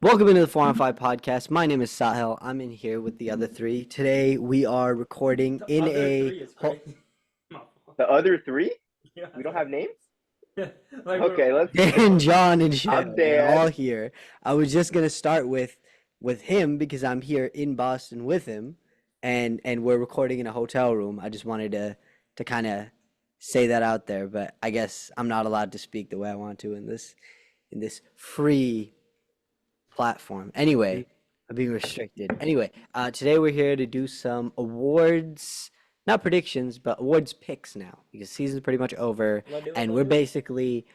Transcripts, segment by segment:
Welcome into the 4 on 5 podcast. My name is Sahil. I'm in here with the other three. Today we are recording The in other a three is crazy. My fault. The other three? Yeah, We don't have names? like Okay, let's Dan, go. John, and I'm Shadow. We're all Dan. here. I was just gonna start with him because I'm here in Boston with him, and we're recording in a hotel room. I just wanted to kind of say that out there, but I guess I'm not allowed to speak the way I want to in this free platform. Anyway, I'm being restricted. Anyway, today we're here to do some awards, not predictions, but awards picks now because season's pretty much over, and we're basically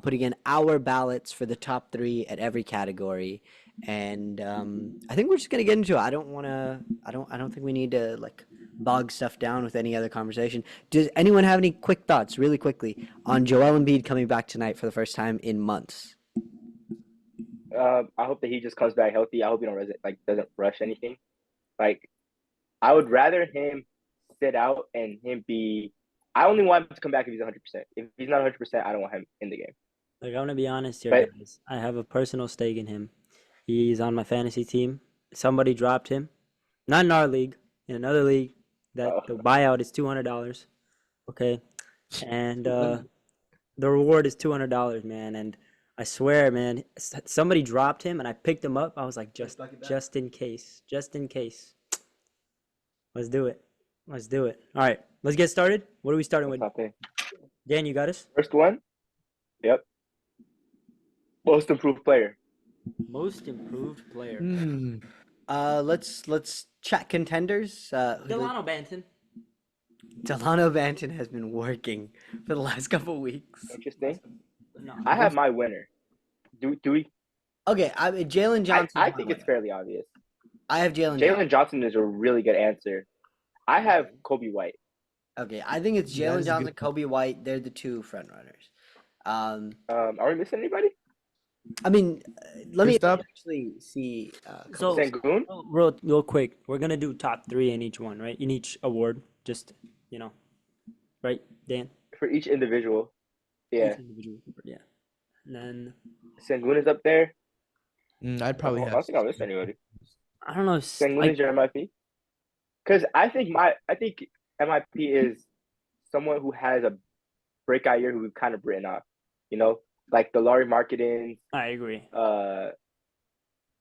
putting in our ballots for the top three at every category. And I think we're just gonna get into it. I don't want to. I don't think we need to like bog stuff down with any other conversation. Does anyone have any quick thoughts, really quickly, on Joel Embiid coming back tonight for the first time in months? I hope that he just comes back healthy. I hope he doesn't rush anything. Like I would rather him sit out and him be. I only want him to come back if he's 100%. If he's not 100%, I don't want him in the game. I'm gonna be honest here, But guys. I have a personal stake in him. He's on my fantasy team. Somebody dropped him, not in our league, in another league. That uh, the buyout is $200. Okay, and the reward is $200, man. And I swear, man, somebody dropped him, and I picked him up. I was like, just in case, just in case. Let's do it. Let's do it. All right, let's get started. What are we starting with? something. Dan, you got us? First one. Yep. Most improved player. Most improved player. Let's chat contenders. Delano Banton. Delano Banton has been working for the last couple weeks. Interesting. No, I have my winner. Do we? Okay, Jalen Johnson. I think it's fairly obvious. I have Jalen Johnson. Jalen Johnson is a really good answer. I have Kobe White. Okay, I think it's That Jalen is a Johnson, good- Kobe White. They're the two front runners. Are we missing anybody? I mean, let me Kristaps? actually see. So Sengun? real quick, we're gonna do top three in each one, right? In each award, just right, Dan? For each individual. Yeah. Each individual award, yeah. And then Sengun is up there. I'd probably I have. don't think I missed anybody. I don't know. Sengun is your MIP? Because I think MIP is someone who has a breakout year who we've kind of written off. Like the Laurie Marketing. I agree.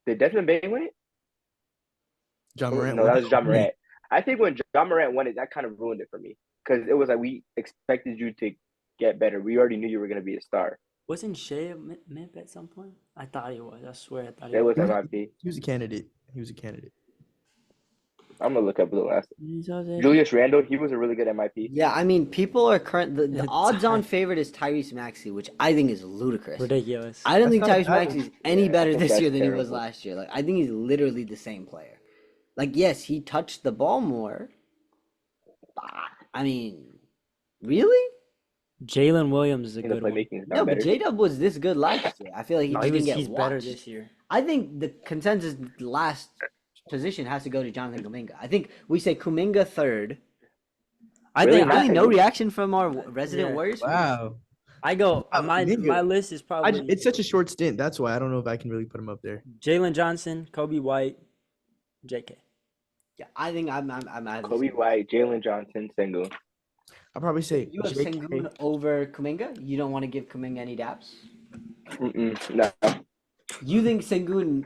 Did Desmond Bain win it? John Morant. No, that was John Morant. I think when John Morant won it, that kind of ruined it for me. Because it was like we expected you to get better. We already knew you were going to be a star. Wasn't Shea a MIP at some point? I thought he was. I swear I thought he That was was. MIP. He was a candidate. I'm going to look up the last. Julius. Julius Randle, he was a really good MIP. Yeah, I mean, people are the odds-on favorite is Tyrese Maxey, which I think is ludicrous. Ridiculous. I don't think That's Tyrese not bad. Maxey's any Yeah, I better think this that's year than he was terrible. last year. Like, I think he's literally the same player. Like, yes, he touched the ball more. But, I mean, really? Jalen Williams is a I think the good one. playmaking is No, not but better. J-Dub was this good last year. I feel like he No, just didn't get he's better watched. this year. I think the consensus last position has to go to Jonathan Kuminga. I think we say Kuminga third. I Really? think Really, I- no reaction from our resident Yeah. Warriors. Wow. I go. Wow, My Kuminga. list is probably It's such a short stint. That's why I don't know if I can really put him up there. Jalen Johnson, Kobe White, J.K. Yeah, I think I'm Kobe White, Jalen Johnson, Sengun. I'll probably say You have JK. Sengun over Kuminga? You don't want to give Kuminga any daps? No. You think Sengun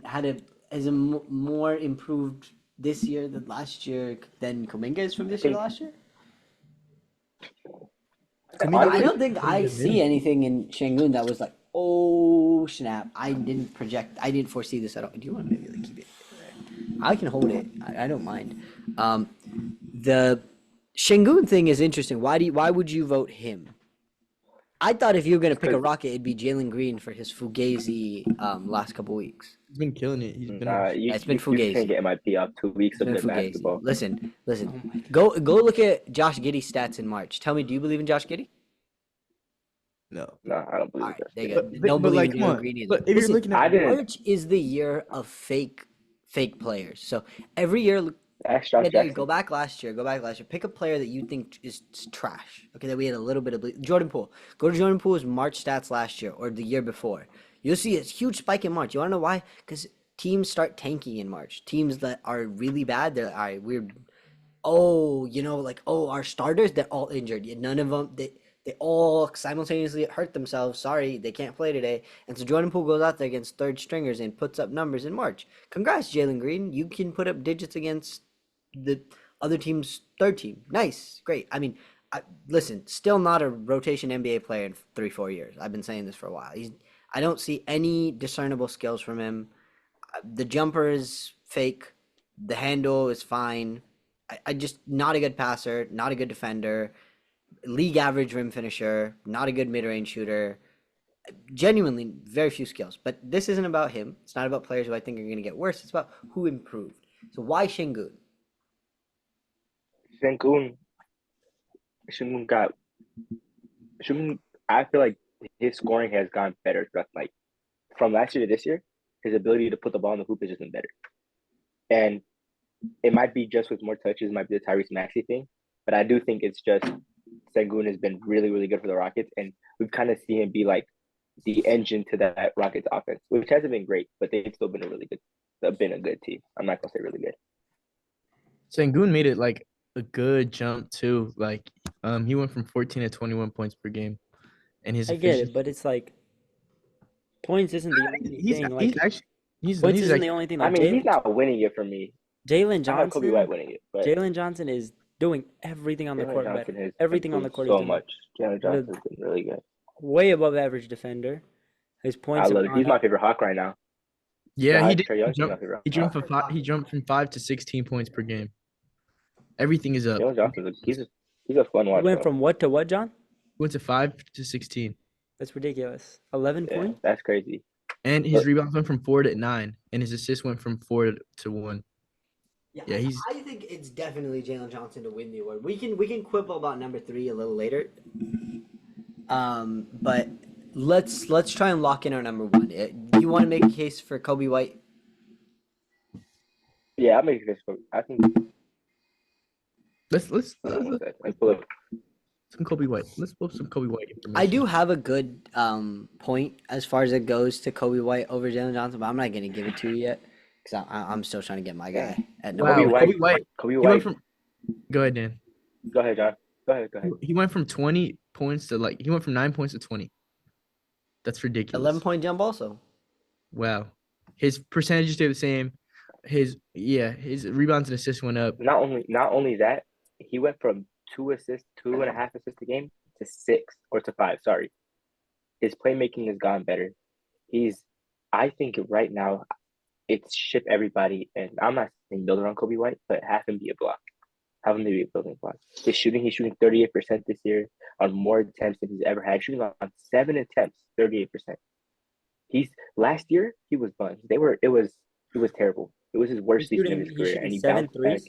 is a more improved this year than last year than Kuminga is from this year to last year? Kuminga- I don't think I see anything in Sengun that was like, oh snap! I didn't foresee this at all. Do you want to maybe like keep it? I can hold it. I don't mind. The Sengun thing is interesting. Why would you vote him? I thought if you were gonna pick a Rocket, it'd be Jalen Green for his Fugazi last couple weeks. He's been killing it. He's been. It's been You Fugazi. can't get MIP off 2 weeks of It's good been Fugazi. basketball. Listen. Oh my Go look at Josh Giddey's stats in March. Tell me, do you believe in Josh Giddey? No. No, I don't believe All right, that. there you go. But, Don't but believe like, in come Jalen on. Green either. But if Listen, you're looking I at didn't. March is the year of fake players. So every year, Ask Josh go Jackson. back last year. Pick a player that you think is trash. Okay, that we had a little bit of Jordan Poole. Go to Jordan Poole's March stats last year or the year before. You'll see a huge spike in March. You want to know why? Because teams start tanking in March. Teams that are really bad, they're all right. Oh, like, oh, our starters, they're all injured. None of them, they all simultaneously hurt themselves. Sorry, they can't play today. And so Jordan Poole goes out there against third stringers and puts up numbers in March. Congrats, Jalen Green. You can put up digits against the other team's third team. Nice, great. I mean, listen, still not a rotation NBA player in 3-4 years. I've been saying this for a while. I don't see any discernible skills from him. The jumper is fake. The handle is fine. I just not a good passer, not a good defender, league average rim finisher, not a good mid-range shooter. Genuinely, very few skills. But this isn't about him. It's not about players who I think are going to get worse. It's about who improved. So why Şengün? Sengun, Sengun got Sengun. I feel like his scoring has gone better. Like from last year to this year, his ability to put the ball in the hoop has just been better. And it might be just with more touches, it might be the Tyrese Maxey thing, but I do think it's just Sengun has been really, really good for the Rockets, and we've kind of seen him be like the engine to that Rockets offense, which hasn't been great, but they've still been a good team. I'm not gonna say really good. Sengun made it like a good jump too. Like, he went from 14 to 21 points per game, and his I get it, efficiency. but it's like points isn't the only He's thing. he's Like actually points he's isn't like the only thing. I Like mean, he's not winning it for me. Jalen I have Kobe Johnson, White winning it, but Jalen Johnson is doing everything on the Jalen court Johnson better. has Everything on the improved court so he's doing much. Jalen better. Johnson has been really good. Way above average defender. His I points have love it. He's gone my up. favorite Hawk right now. yeah, he Besides did. Trae Young, he's my favorite Hawk. He jumped from 5 to 16 points per game. Everything is up. Jalen Johnson, he's a fun He watch. went Bro. from what to what, John? Went to 5 to 16, That's ridiculous. 11 Yeah, points? that's crazy. and his But rebounds went from 4 to 9, and his assists went from 4 to 1. Yeah, Yeah, he's I think it's definitely Jalen Johnson to win the award. We can quibble about number 3 a little later. But let's try and lock in our number 1. Do you want to make a case for Kobe White? yeah, I'm making this. I think. let's Let's pull up. some Kobe White. Let's pull up some Kobe White information. I do have a good point as far as it goes to Kobe White over Jalen Johnson, but I'm not going to give it to you yet because I'm still trying to get my guy at number Wow, 1. Kobe White. Kobe He White. went from. Go ahead, Dan. Go ahead, John. Go ahead. He went from 20 points to he went from 9 points to 20. That's ridiculous. 11-point jump also. Wow. His percentages stay the same. His rebounds and assists went up. Not only that, he went from 2.5 assists a game to 6 or to 5. Sorry, his playmaking has gone better. I think right now, it's ship everybody, and I'm not saying build around Kobe White, but have him be a block. Have him be a building block. He's shooting 38% this year on more attempts than he's ever had. Shooting on 7 attempts, 38%. Last year he was buns. It was terrible. It was his worst season of his career, and he bounced back.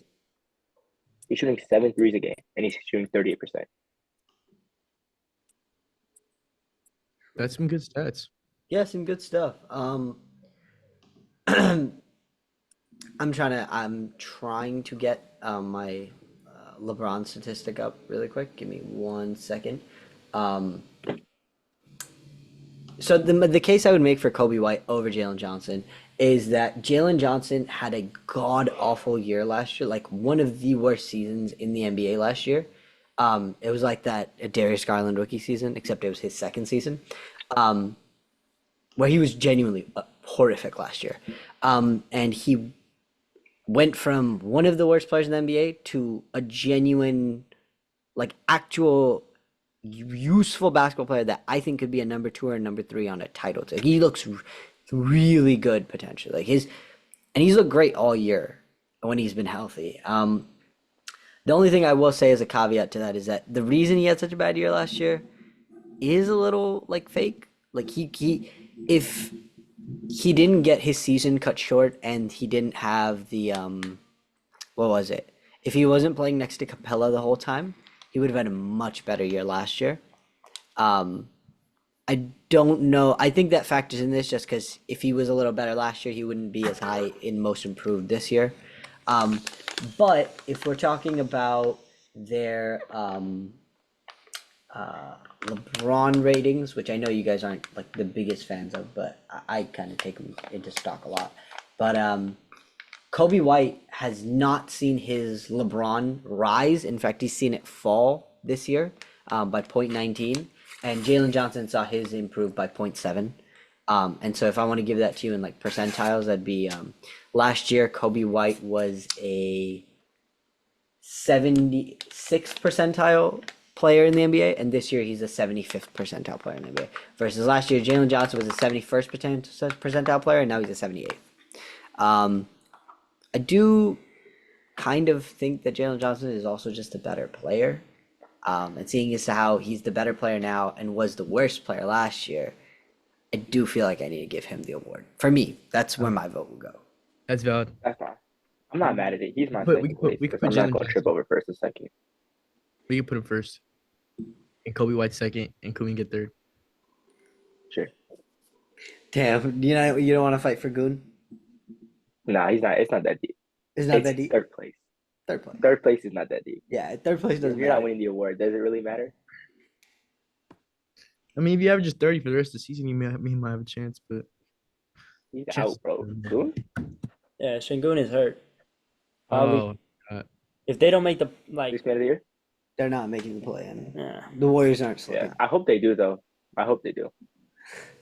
He's shooting 7 threes a game, and he's shooting 38%. That's some good stats. Yeah, some good stuff. I'm trying to get my LeBron statistic up really quick. Give me 1 second. So the case I would make for Kobe White over Jalen Johnson is that Jalen Johnson had a god awful year last year, like one of the worst seasons in the NBA last year. It was like that Darius Garland rookie season, except it was his second season, where he was genuinely horrific last year, and he went from one of the worst players in the NBA to a genuine, like actual useful basketball player that I think could be a number 2 or a number 3 on a title team. He looks really good potentially. And he's looked great all year when he's been healthy. The only thing I will say as a caveat to that is that the reason he had such a bad year last year is a little like fake. Like if he didn't get his season cut short and he didn't have the what was it? If he wasn't playing next to Capella the whole time, he would have had a much better year last year. I don't know. I think that factors in this just because if he was a little better last year, he wouldn't be as high in most improved this year. But if we're talking about their LeBron ratings, which I know you guys aren't like the biggest fans of, but I kind of take them into stock a lot. But Kobe White has not seen his LeBron rise. In fact, he's seen it fall this year by 0.19. And Jalen Johnson saw his improve by 0.7. And so if I want to give that to you in like percentiles, that'd be last year Kobe White was a 76th percentile player in the NBA, and this year he's a 75th percentile player in the NBA. Versus last year, Jalen Johnson was a 71st percentile player, and now he's a 78th. I do kind of think that Jalen Johnson is also just a better player. And seeing as to how he's the better player now and was the worst player last year, I do feel like I need to give him the award. For me, that's where my vote will go. That's valid. That's fine. I'm not mad at it. He's my But second place we could because put I'm not Jalen going to trip Johnson. over first and second. We can put him first, and Kobe White second, and Kobe get third. Sure. Damn, you don't want to fight for Goon? Nah, he's not. It's not that deep. It's not It's that deep. third place. Third place. Third place is not that deep. Yeah, third place If doesn't you're not matter. winning the award, does it really matter? I mean, if you average 30 for the rest of the season, he might have a chance, but He's Chance- out, bro. Goon? Yeah, Şengün is hurt. Probably. oh, If they don't make the like, Sixth man of the year? They're not making the play in. yeah. The Warriors aren't Yeah. slipping. I hope they do, though. I hope they do. It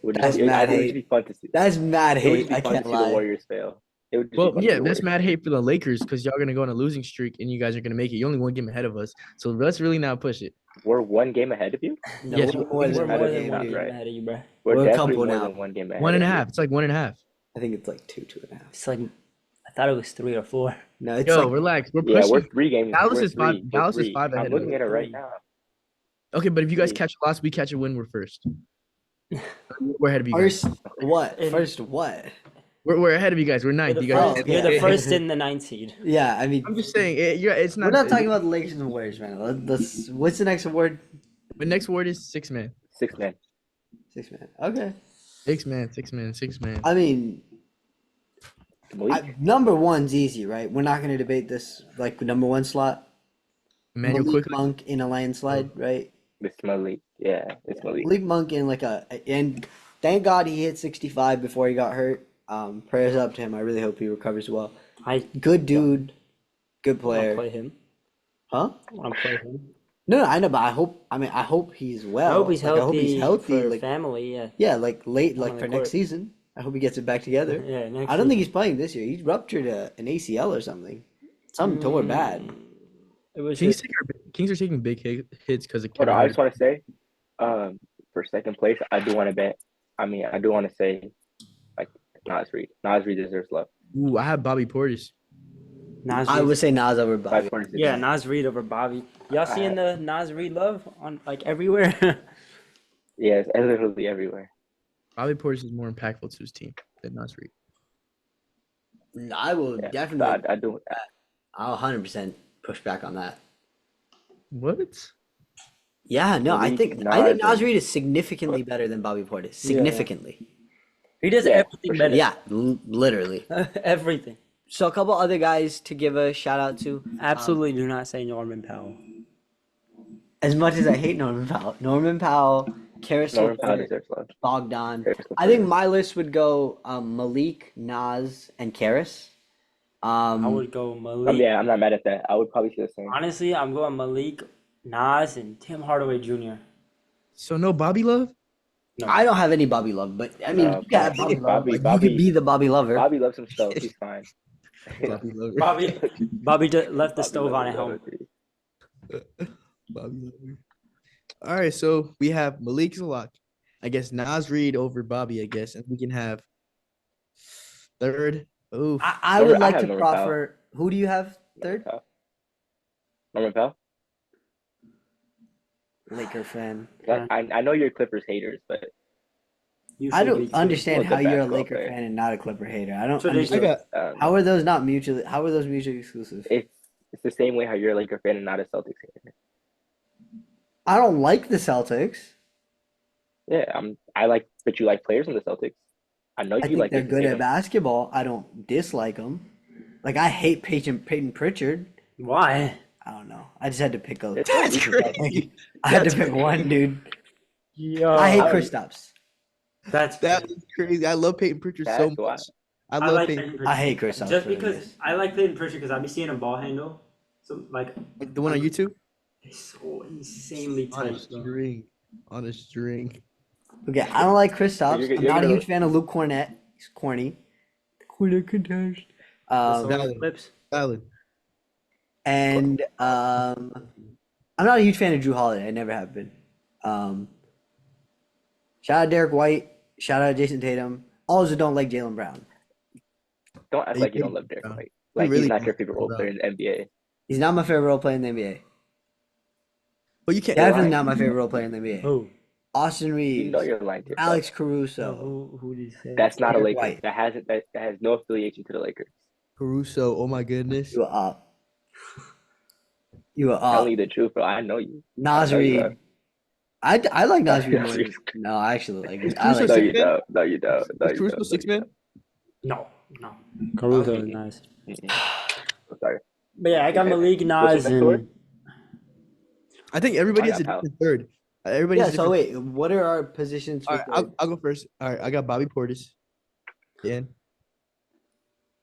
would That's just, mad I think it hate. would be fun to see. That's mad It would hate. just be I fun can't to see the lie. Warriors fail. It would just be well, fun to yeah, see the that's Warriors mad hate for the Lakers because y'all gonna go on a losing streak and you guys are gonna make it. You're only one game ahead of us, so let's really now push it. fail. We're one game ahead of you? No, Yes, we're we're more We're than more one than game, one dude. game Right. ahead of you, bro. We're We're a definitely couple more now. than one game ahead. One and a of you. half. It's like 1.5. I think it's like two and a half. It's like I thought it was 3 or 4. No, it's Yo, like relax. We're Yeah, pushing. we're 3 games. Dallas we're is five- three. We're Dallas is three. 5 ahead I'm of looking us. at it right 3. now. Okay, but if you guys Three. catch a loss, we catch a win. We're first. We're ahead of you guys. first what? And- First what? We're ahead of you guys. We're You're ninth. the, You guys. Oh, first, you're the okay. first in the 9th seed. Yeah, I mean, I'm just saying. It's not. we're not talking about the Lakers and Warriors, man. Let's. What's the next award? The next word is 6 man. 6 man. 6 man. Okay. 6 man. 6 man. 6 man. I mean, Malik? number one's easy, right? We're not going to debate this like number one slot. Emmanuel Malik quickly. Monk in a landslide, right? It's Malik. Yeah, it's Malik. Malik Monk in like and thank God he hit 65 before he got hurt. Prayers up to him. I really hope he recovers well. I Good dude, good want to player. play him. Huh? I want to play him. No, I know, but I hope he's well. I hope he's Like, healthy. I hope he's healthy. For Like, family. Yeah. yeah, like late, On like the for court. next season. I hope he gets it back together. Yeah. Next I don't think season. he's playing this year. He ruptured an ACL or something. Something tore bad. It was Kings, just, Kings are taking big hits because of Hold Kevin on, I Hart. just want to say, for second place, I do want to bet. I mean, I do want to say, like, Nas Reed. Nas Reed deserves love. Ooh, I have Bobby Portis. Nas I Reed. would say Nas over By Bobby. 46. Yeah, Nas Reed over Bobby. Y'all seeing the Nas Reed love on like everywhere? Yeah, it's literally everywhere. Bobby Portis is more impactful to his team than Nas Reed. No, I will Yeah, definitely. I do. I'll 100% push back on that. What? Yeah, no, I Malik, think Nas, Nas and- Reed is significantly better than Bobby Portis. Significantly. He does Yeah, everything for sure. better. Yeah, literally. Everything. So a couple other guys to give a shout out to. Absolutely do not say Norman Powell. As much as I hate Norman Powell, Karis Norman Powell LeVert, deserves love. Bogdan. Karis I LeVert. think my list would go Malik, Nas, and Karis. I would go Malik. Yeah, I'm not mad at that. I would probably say the same. Honestly, I'm going Malik, Nas, and Tim Hardaway Jr. So no Bobby Love? I don't have any Bobby Love, but I mean, No, you can have Bobby Love. Bobby- Like, you Bobby- could be the Bobby Lover. Bobby loves himself. He's fine. Bobby Love. Bobby left the stove on at home. Bobby Love. All right, so we have Malik Zalak. I guess Nas Reed over Bobby, I guess. And we can have third. Ooh. I would I like have to Norman Powell. proffer. Who do you have third? Norman Powell? Laker fan. I know you're Clippers haters, but You I should don't be too. understand Well, how the you're a basketball Laker player. fan and not a Clipper hater. I don't So they understand. should- How are those not mutually? How are those mutually exclusive? it's the same way how you're a Laker fan and not a Celtics hater. I don't like the Celtics. Yeah, I like, but you like players in the Celtics. I know I you think like. they're Jason good at Tatum. basketball. I don't dislike them. Like I hate Peyton Pritchard. Why? I don't know. I just had to pick a. That's crazy. I had to That's pick one, dude. Yo, I hate I- Kristaps. that's That is crazy. I love Peyton Pritchard so That's why. much. I I love like Peyton. Peyton I Pritchard. hate Kristaps Just Porzingis. because I like Peyton Pritchard because I be seeing him ball handle. So like The one on YouTube? he's so insanely On a tight, bro. string. On a string. Okay, I don't like Kristaps. You're I'm not a gonna- huge fan of Luke Cornett. He's corny. Cornett contest. Valid. Clips. Valid. And I'm not a huge fan of Drew Holiday. I never have been. Shout out Derek White. Shout out Jason Tatum. Also don't like Jaylen Brown. Don't act Hey, like you don't Peyton love Derek Brown. White. We Like really he's not don't your like favorite Jaylen role Brown. player in the NBA. He's not my favorite role player in the NBA. But you can't. Definitely not my favorite role player in the NBA. Who? Austin You Reeves. know you're lying to yourself. Alex No, Caruso. who did you say? That's not a Derek Laker. White. That has no affiliation to the Lakers. Caruso. Oh my goodness. You are up. You are Telling up. you the truth, bro. I know you. Nas I know you Reed. I like Nas Reed more. Nas Than, Reed. no, I actually like Is it. I Caruso like No, six you man? don't. No, you don't. No, Is you Caruso don't. six No, you man? No. Caruso is Okay. nice. don't. I'm sorry. But yeah, I got Okay. Malik What's Nas your next word? and I think everybody I has a got Powell. different third. Everybody Yeah. has a So different. wait, what are our positions All for right, third? I'll go first. All right, I got Bobby Portis. Dan.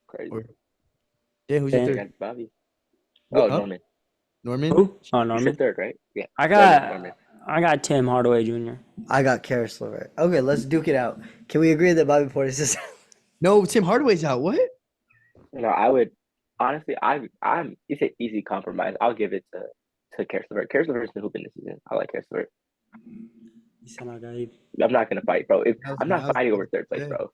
Crazy. Or Dan, who's your Dan. I third? got Bobby. What Oh, up? Norman. Norman. who? Oh, You said Norman. third, right? Yeah. I got Tim Hardaway Jr. I got Karis LeVert. Okay, let's duke it out. Can we agree that Bobby Portis is? No, Tim Hardaway's out. What? No, I would honestly. I'm. It's an easy compromise. I'll give it to Karis LeVert. Karis LeVert's been hooping this season. I like Karis LeVert. I'm not gonna fight, bro. I'm not fighting over third place, bro.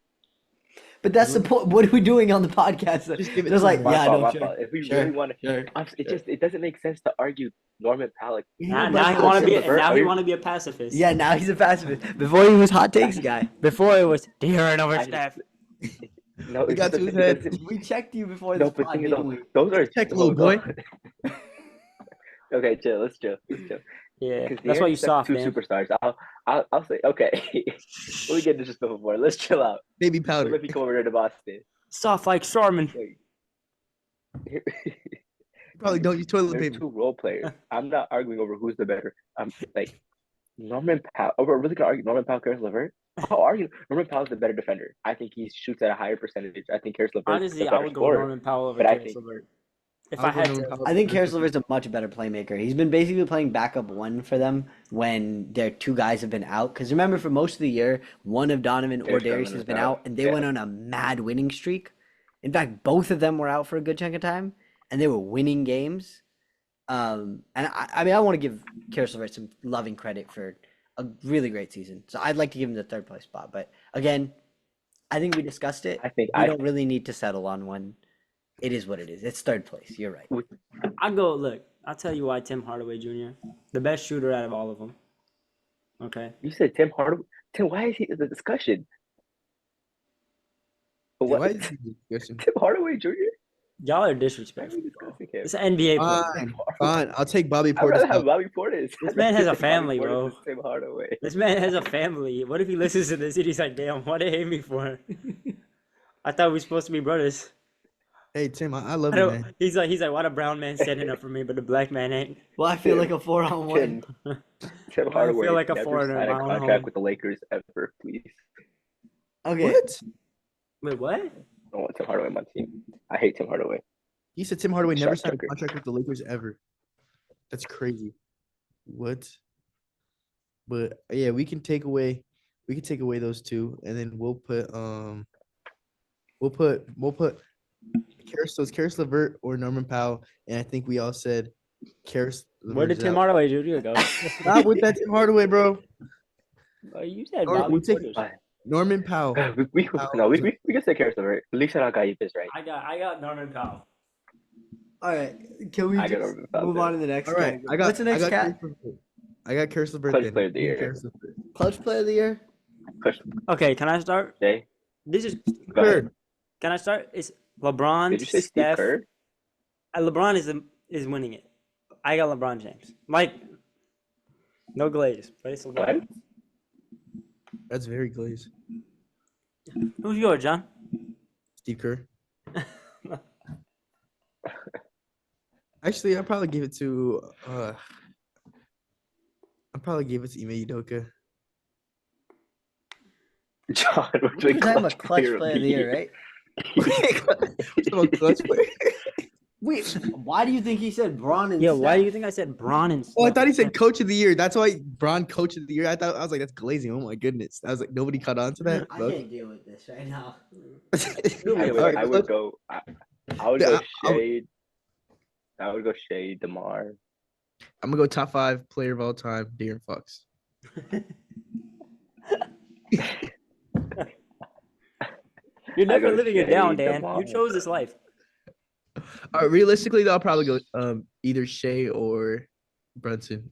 But that's the point. What are we doing on the podcast? Just give it Just to like, him. yeah, My sure, fault. If we sure, really want to, sure. it doesn't make sense to argue Norman Powell. Yeah, Now he but- want to be. LeVert, Now he are you- want to be a pacifist. Yeah, now he's a pacifist. Before he was hot takes guy. Before it was De'Aaron over I- Steph. No, We it's got just to the his thing head. doesn't- We checked you before No, this but pod, thing is, didn't we? those are Check, little boy. Okay, chill. Let's chill. Yeah, 'Cause that's De'Aaron why you Steph's soft, two man. superstars. I'll say okay. Let me get disrespectful more. Let's chill out. Baby Don't powder. let me come over there to Boston. Soft like Sharman. Probably don't use toilet They're paper. two role players. I'm not arguing over who's the better. I'm like Norman Powell. Oh, we're really gonna argue Norman Powell, Karis LeVert? I'll argue Norman Powell's the better defender. I think he shoots at a higher percentage. I think Karis LeVert's Honestly, the I better would go scorer. Norman Powell over but I Karis think- LeVert. If I'll I go had Norman to, Powell. I think Karis LeVert's a much better playmaker. He's been basically playing backup one for them when their two guys have been out. Because remember, for most of the year, one of Donovan or Darius Darius Garland has was been out. out, and they Yeah. went on a mad winning streak. In fact, both of them were out for a good chunk of time, and they were winning games. And I mean, I want to give Karis LeVert some loving credit for a really great season. So I'd like to give him the third place spot. But again, I think we discussed it. I think We don't really need to settle on one. It is what it is. It's third place. You're right. I'd go. Look, I'll tell you why Tim Hardaway Jr. the best shooter out of all of them. Okay. You said Tim Hardaway. Tim, why is he in the discussion? But Yeah, what? why is he discussing? Tim Hardaway Jr. Y'all are Why are disrespectful. we discussing him? It's an NBA player. Fine, fine. I'll take Bobby I'd rather Portis. have out. Bobby Portis. This man has a Bobby family, Portis bro. than Tim Hardaway. This man has a family. What if he listens to this and he's like, damn, what they hate me for? I thought we were supposed to be brothers. Hey Tim, I love I you, don't, man. he's like, why the brown man standing up for me, but the black man ain't. Well, I feel like a 4-on-1. Tim I Hardaway feel like a never foreigner signed in a my own contract home. with the Lakers ever, please. Okay. What? Wait, what? I don't want Tim Hardaway on my team. I hate Tim Hardaway. He said Tim Hardaway never Shot signed a Tucker. contract with the Lakers ever. That's crazy. What? But yeah, we can take away those two, and then we'll put Karis LeVert or Norman Powell, and I think we all said Karis. Where did LeVert's Tim out. Hardaway Jr. go? Stop with that Tim Hardaway, bro. Oh, you said Or Bobby we take- Portis. Norman Powell. We can say Karis LeVert. At least I got you pissed, right? I got Norman Powell. All right. Can we I got just over the move top on to the next All right, category? What's the next cat? I got Karis LeVert. Clutch then. player of the Give me year. Karis LeVert. Clutch player of the year? Okay, can I start? Jay, This is. go ahead. Can I start? It's LeBron. Did you say Steve Steph. Kerr? LeBron is winning it. I got LeBron James. Like, no glaze, but it's LeBron. What? That's very glazed. Who's yours, John? Steve Kerr. Actually, I'll probably give it to Ime Udoka. John, we're We're doing talking about clutch player player of the year, right? Some clutch player. Wait, why do you think he said Braun and Yeah, why do you Steph? think I said Braun and Oh, I Steph? thought he said coach of the year. That's why Braun coach of the year. I was like, that's glazing. Oh my goodness. I was like, nobody caught on to that. I Look. can't deal with this right now. Do me a I All would right, I clutch. would go I would go Yeah, Shade. I would go Shade DeMar. I'm gonna go top 5 player of all time, De'Aaron Fox. You're I never go living it down, Shade Dan. You DeMar. chose this life. All right, realistically, though, I'll probably go either Shea or Brunson.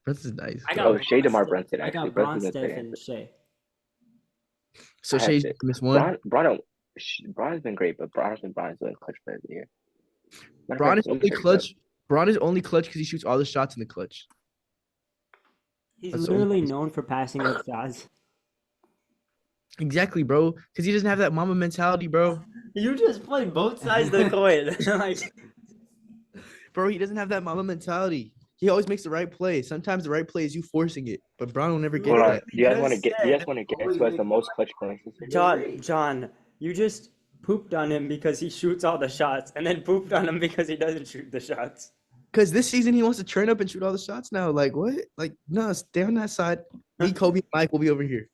Brunson's nice. I But got Oh, Shade Braun, DeMar Steph. Brunson I actually. got Braun, Brunson's a good Steph, and answer. Shea. so I have Shea's Shade. missed one. Braun's been great, but Braun's been clutch player of the year. Matter of Braun fact, is let me only check this out. clutch. Braun is only clutch because he shoots all the shots in the clutch. He's That's the only literally reason. known for passing up shots. Exactly, bro. Because he doesn't have that mama mentality, bro. You just played both sides of the coin. Like, Bro, he doesn't have that mama mentality. He always makes the right play. Sometimes the right play is you forcing it, but Braun will never get Hold on. that. Do you guys just want to get? Do you guys said want to guess always who has make the most clutch points this year? John, you just pooped on him because he shoots all the shots, and then pooped on him because he doesn't shoot the shots. Because this season he wants to turn up and shoot all the shots now. Like what? Like no, stay on that side. Me, Kobe, and Mike will be over here.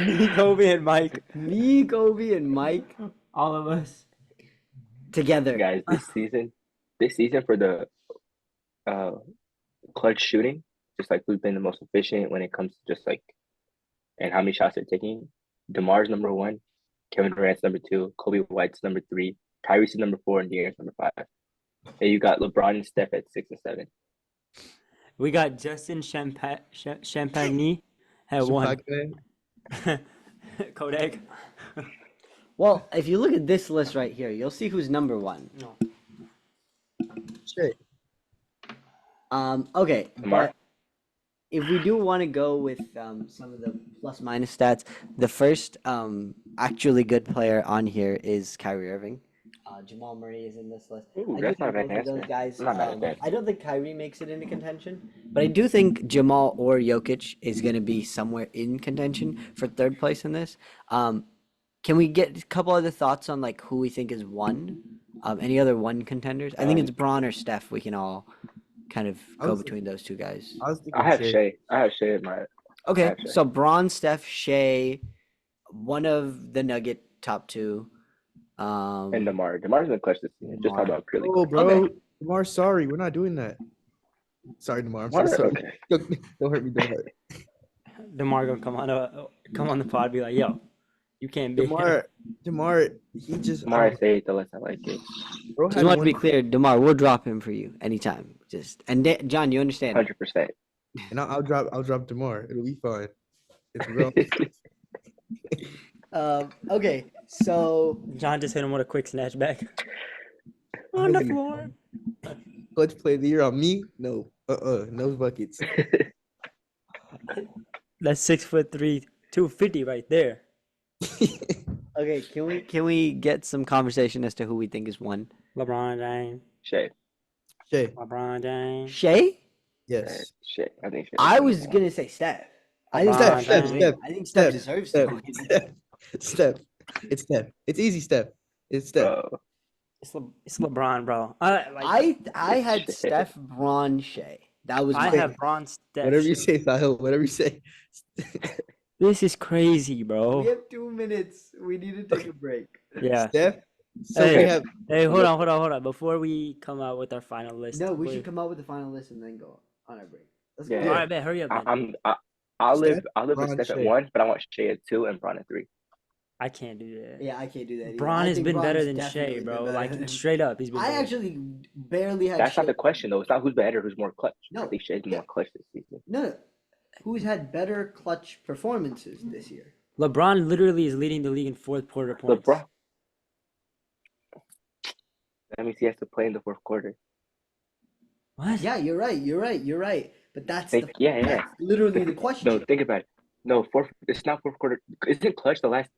Me, Kobe, and Mike, Me, Kobe, and Mike all of us. together. Guys, this season for the uh clutch shooting, just like who's been the most efficient when it comes to just like and how many shots they're taking. DeMar's number 1, Kevin Durant's number 2, Kobe White's number 3, Tyrese is number 4, and De'Aaron's number 5. And you got LeBron and Steph at 6 and 7. We got Justin Champagne at 1. Kodak. Well, if you look at this list right here, you'll see who's number 1. No. Shit. Okay, DeMar? but if we do want to go with some of the plus minus stats, the first actually good player on here is Kyrie Irving. Jamal Murray is in this list. Ooh, I do that's think not a both bad of those answer. guys. I'm not mad at that. I don't think Kyrie makes it into contention, but I do think Jamal or Jokic is going to be somewhere in contention for third place in this. Can we get a couple other thoughts on like who we think is one? Any other one contenders? I think it's Braun or Steph. We can all kind of go between those two guys. I was thinking I have Shea. Shea. I have Shea in my. Okay, Gotcha. so Braun, Steph, Shea, one of the Nugget top 2. And DeMar. DeMar's been clutch this season. Just talk DeMar. about purely Oh, clutch. bro. Okay. DeMar, sorry. We're not doing that. Sorry, DeMar. I'm so DeMar? sorry. Okay. Don't hurt me. Don't hurt. DeMar gonna come on the pod, be like, yo, you can't be here. DeMar, he just. DeMar, I say it the less I like it. Bro Just had want to one, be clear, DeMar, we'll drop him for you anytime. John, you understand? 100%. and I'll drop DeMar. It'll be fine. It's real. Okay, so John just hit him with a quick snatch back. On the floor. Clutch play of the year on me? No. No buckets. That's 6'3", 250 right there. okay, can we get some conversation as to who we think is one? LeBron James. Shea. Shea. LeBron James. Shea? Yes. Shea. I think Shea. I was gonna say Steph. I think LeBron Steph. James. I think Steph deserves to win. Steph. It's Steph. It's easy, Steph. It's Steph. Bro. It's LeBron, bro. I had Shea. Steph, Braun, Shea. That was I my have Braun, Steph. Whatever you Shea. say, Sahil. Whatever you say. This is crazy, We bro. have 2 minutes. We need to take a break. Yeah. Steph. So Hey. we have. Hey, hold on. Before we come out with our final list. No, we wait. should come up with the final list and then go on our break. Let's Yeah. go. All right, man, hurry up. Man. I'll live Steph, with Bron, Steph at Shea. 1, but I want Shea at 2 and Braun at 3. I can't do that. Yeah, I can't do that. Either. Braun I has think been better Braun's than definitely Shea, been bro. better Like than- straight up, he's been. I better. actually barely had. That's not Shea. the question, though. It's not who's better, who's more clutch. No. I think Shea's more clutch this season. No, who's had better clutch performances this year? LeBron literally is leading the league in fourth quarter points. LeBron. That means he has to play in the fourth quarter. What? Yeah, you're right. But that's Yeah. that's literally the question. No, think about it. No, it's not fourth quarter. Isn't clutch the last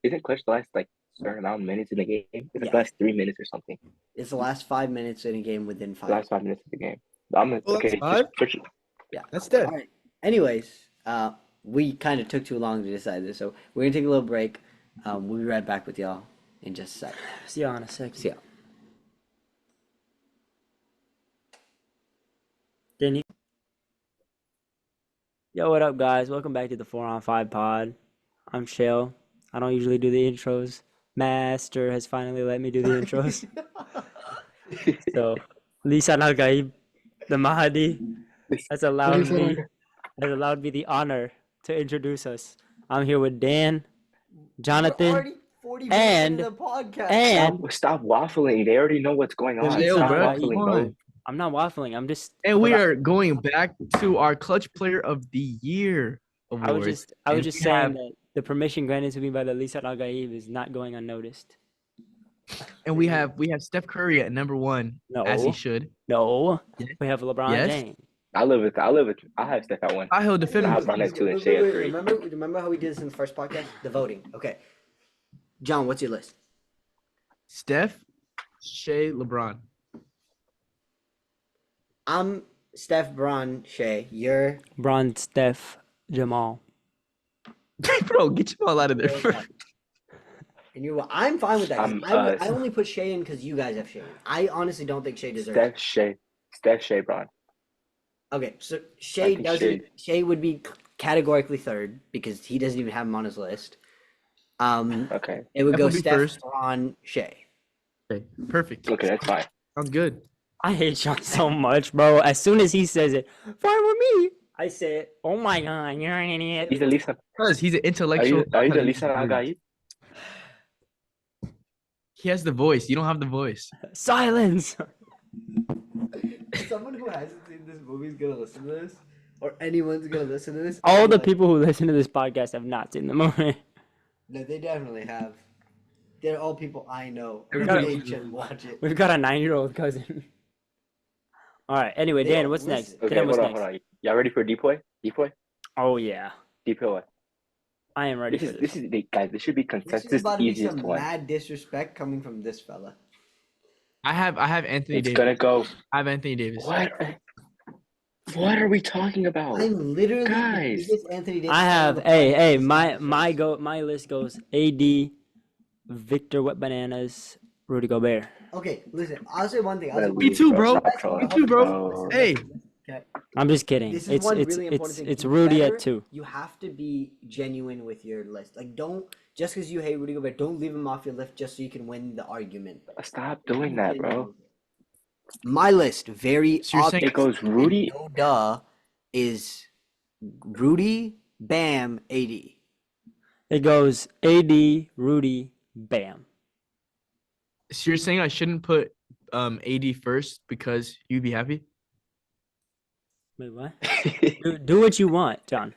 like certain amount of minutes in the game? It's like Yeah. the last 3 minutes or something. It's the last 5 minutes in a game within The 5. last 5 minutes of the game. Okay. five? Yeah. That's Steph. All right. Anyways, we kind of took too long to decide this, so we're gonna take a little break. We'll be right back with y'all. in just a second. See you on a second. See ya. Danny. Yo, what up, guys? Welcome back to the 4-on-5 pod. I'm Shale. I don't usually do the intros. Master has finally let me do the intros. So, Lisa Nalgaib, the Mahdi, has allowed me the honor to introduce us. I'm here with Dan, Jonathan, 40 and- minutes into the podcast. and Stop waffling. They already know what's going on. Chill, Stop bro. waffling, Come bro. on. I'm not waffling. I'm just. And we are going back to our Clutch Player of the Year I was awards. just And just we saying have- that the permission granted to me by the Lisa Nalgaib is not going unnoticed. And we have Steph Curry at number 1, as he No. should. No, Yes. we have LeBron Yes. James. I live with. I have Steph at 1. I held defend Nah, him. LeBron at 2 and Wait, Shea at wait, 3. remember how we did this in the first podcast? The voting. Okay. John, what's your list? Steph, Shea, LeBron. I'm Steph, Bron, Shea. You're Bron, Steph, Jamal. Bro, get your ball out of there first. and you're. I'm fine with that. 'Cause I'm, I only put Shea in because you guys have Shea. I honestly don't think Shea deserves it. Steph, Shea, Bron. Okay, so Shea think doesn't. Shea would be categorically third because he doesn't even have him on his list. Okay. It would Steph go would be Steph, first. Bron, Shea. Okay, perfect. Okay, that's fine. Sounds good. I hate Sean so much, bro. As soon as he says it, fine with me. I say it. Oh my god, you're an idiot. He's the Lisa. Because he's an Are intellectual. you the Lisa Nalgaib? He has the voice. You don't have the voice. Silence. Someone who hasn't seen this movie is gonna listen to this, or anyone's gonna listen to this. All the Like, people who listen to this podcast have not seen the movie. No, they definitely have. They're all people I know. Everybody- They should watch it. We've got a 9-year-old cousin. All right. Anyway, They Dan, don't what's next? listen. Okay, Dan, what's hold on, next? hold on. Y'all ready for Depoy? Depoy? Oh yeah, Depoy. I am ready This for is this. guys. This should be This is consensus about to be easiest some one. mad disrespect coming from this fella. I have Anthony It's Davis. gonna go. I have Anthony Davis. What are we talking about? I'm literally Guys. the biggest Anthony Davis. I fan have on the hey planet. my list goes AD, Victor Wet Bananas, Rudy Gobert. Okay, listen. I'll say one thing. Man, Me too, bro. Stop trolling. Me too, bro. Oh. Hey, Okay. I'm just kidding. This is It's one it's really important it's thing. it's You Rudy better- at 2. You have to be genuine with your list. Like, don't just because you hate Rudy Gobert, don't leave him off your list just so you can win the argument. Stop doing that, bro. My list, very So you're saying- It goes Rudy. no duh, is Rudy, Bam, AD. It goes AD, Rudy, Bam. so you're saying I shouldn't put AD first because you'd be happy? Wait, what? Do what you want, John.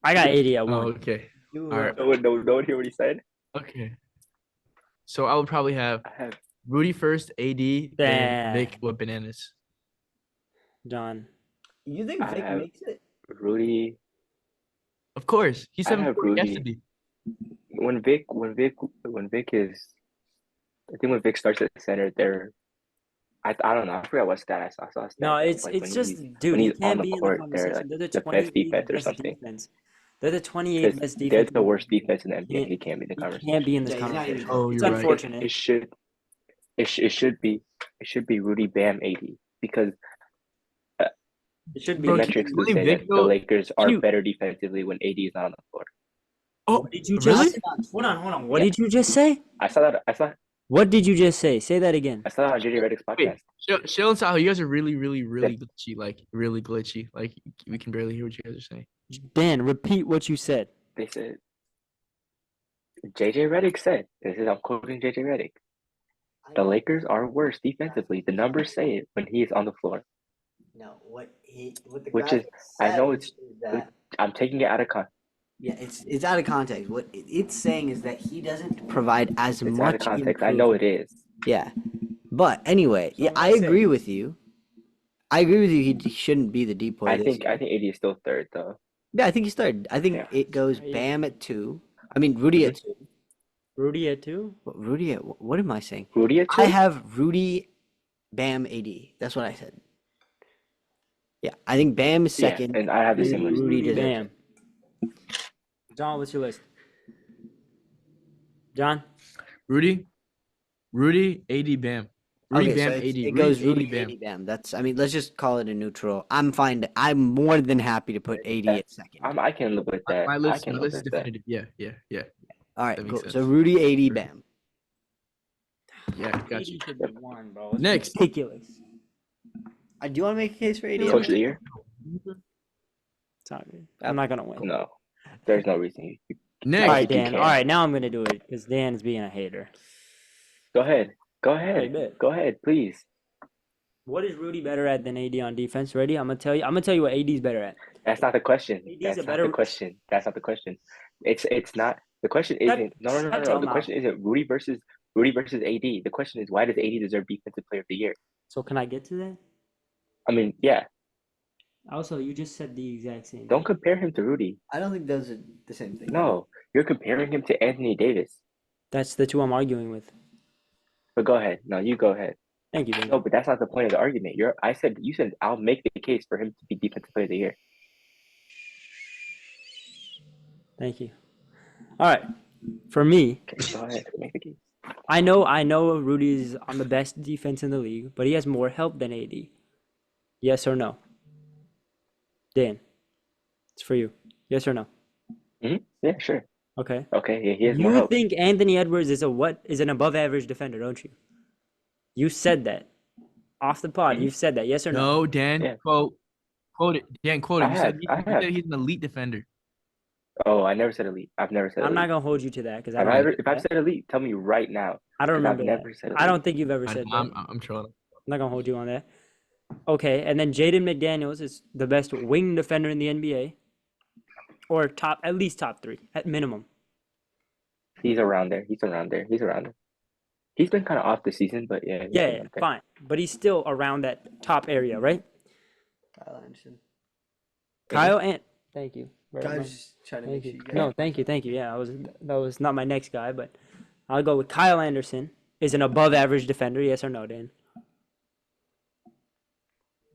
I got 80 at 1. Oh, okay. You, All right. No one hear what he said. Okay. So I would probably have I have Rudy first, AD, then Damn. Vic with bananas. John. You think I Vic have- makes it? Rudy. Of course. He's I 7 have he has to Rudy. be. When Vic is, I think when Vic starts at center, I don't know. I forgot what stat I saw. I saw a stat No, that it's was like it's when just he's- dude, when he he's on can't the be in court, the they're conversation. They're the the best 28th defense or best something. defense. They're the 28th Because best they're defense. the worst defense in the NBA. He- He can't be in the He conversation. can't be in this Yeah, he's not even conversation. Oh, It's you're right. unfortunate. It should be Rudy Bam 80 because It should be. Bro, the can metrics you would blame say Vic, that the though? Lakers are you- better defensively when AD is not on the floor. Oh, What did you really? just Hold on. What Yeah. did you just say? I saw that. What did you just say? Say that again. I saw that on JJ Redick's podcast. Wait, Shell and Sal, you guys are really glitchy. Like, really glitchy. Like, we can barely hear what you guys are saying. Dan, repeat what you said. They said JJ Redick said, "This is I'm quoting JJ Redick. The Lakers are worse defensively. The numbers say it when he is on the floor. No, what the Which graphic is- I know says it's- is that I'm taking it out of context. yeah, it's out of context. What it's saying is that he doesn't provide as It's much out of context. I know it is. Yeah, but anyway, yeah, what I I say. agree with you. I agree with you. He shouldn't be the deep boy. I this think year. AD is still third though. Yeah, I think he's third. I think Yeah. it goes Yeah. Bam at 2. I mean Rudy at 2. Rudy at 2? Rudy at what am I saying? Rudy at I 2? have Rudy, Bam, AD. That's what I said. Yeah, I think Bam is second. Yeah, and I have the same list. Rudy deserves Bam. John, what's your list? John? Rudy, AD, Bam. Rudy, Okay, so Bam, AD. it Rudy, goes AD, Rudy, Bam. AD, Bam. That's, I mean, let's just call it a neutral. I'm fine. I'm more than happy to put AD at second. I can live with that. My I list, can my live list is with that. definitive. Yeah. All That right, makes cool. So sense. Rudy, AD, Sure. Bam. Yeah, got AD you. should be one, bro. It's Next. ridiculous. Do you want to make a case for AD? Coach of the year? It's not good. I'm not gonna win. No, there's no reason. All Next. right, think you Dan. can. All right, now I'm gonna do it because Dan's being a hater. Go ahead. Go Alright, ahead. bet. Go ahead, please. What is Rudy better at than AD on defense? Ready? I'm gonna tell you. I'm gonna tell you what AD's better at. That's not the question. AD's That's a not better. the question. That's not the question. It's not. The question Shut- isn't. No. shut your The mouth. question isn't Rudy versus AD. The question is, why does AD deserve Defensive Player of the Year? So can I get to that? I mean, yeah. Also, you just said the exact same. Don't thing. compare him to Rudy. I don't think those are the same thing. No, you're comparing him to Anthony Davis. That's the two I'm arguing with. But go ahead. No, you go ahead. Thank you, Dan. No, but that's not the point of the argument. You said I'll make the case for him to be Defensive Player of the Year. Thank you. All right. For me, Okay, go ahead. Make the case. I know Rudy's on the best defense in the league, but he has more help than AD. Yes or no? Dan, it's for you. Yes or no? Yeah, sure. Okay. Okay, yeah, he has more You help. think Anthony Edwards is an above average defender, don't you? You said that. Off the pod, you've said that. Yes or no? No, Dan. Yeah. Quote it. Dan, quote it. You said I have. he's an elite defender. Oh, I never said elite. I've never said I'm elite. not gonna hold you to that because I Have don't. I remember ever, if I've that. said elite, tell me right now. I don't 'cause I've remember that. never said I don't elite. think you've ever said that. I'm trolling. I'm not gonna hold you on that. Okay, and then Jaden McDaniels is the best wing defender in the NBA, or at least top 3 at minimum. He's around there. He's He's been kind of off this season, but yeah. he's been Yeah, up there. fine, but he's still around that top area, right? Kyle Anderson. Kyle and thank you. very I much. was just trying to Thank make you. sure you No, thank you. Yeah, that was not my next guy, but I'll go with Kyle Anderson. Is an above average defender, yes or no, Dan?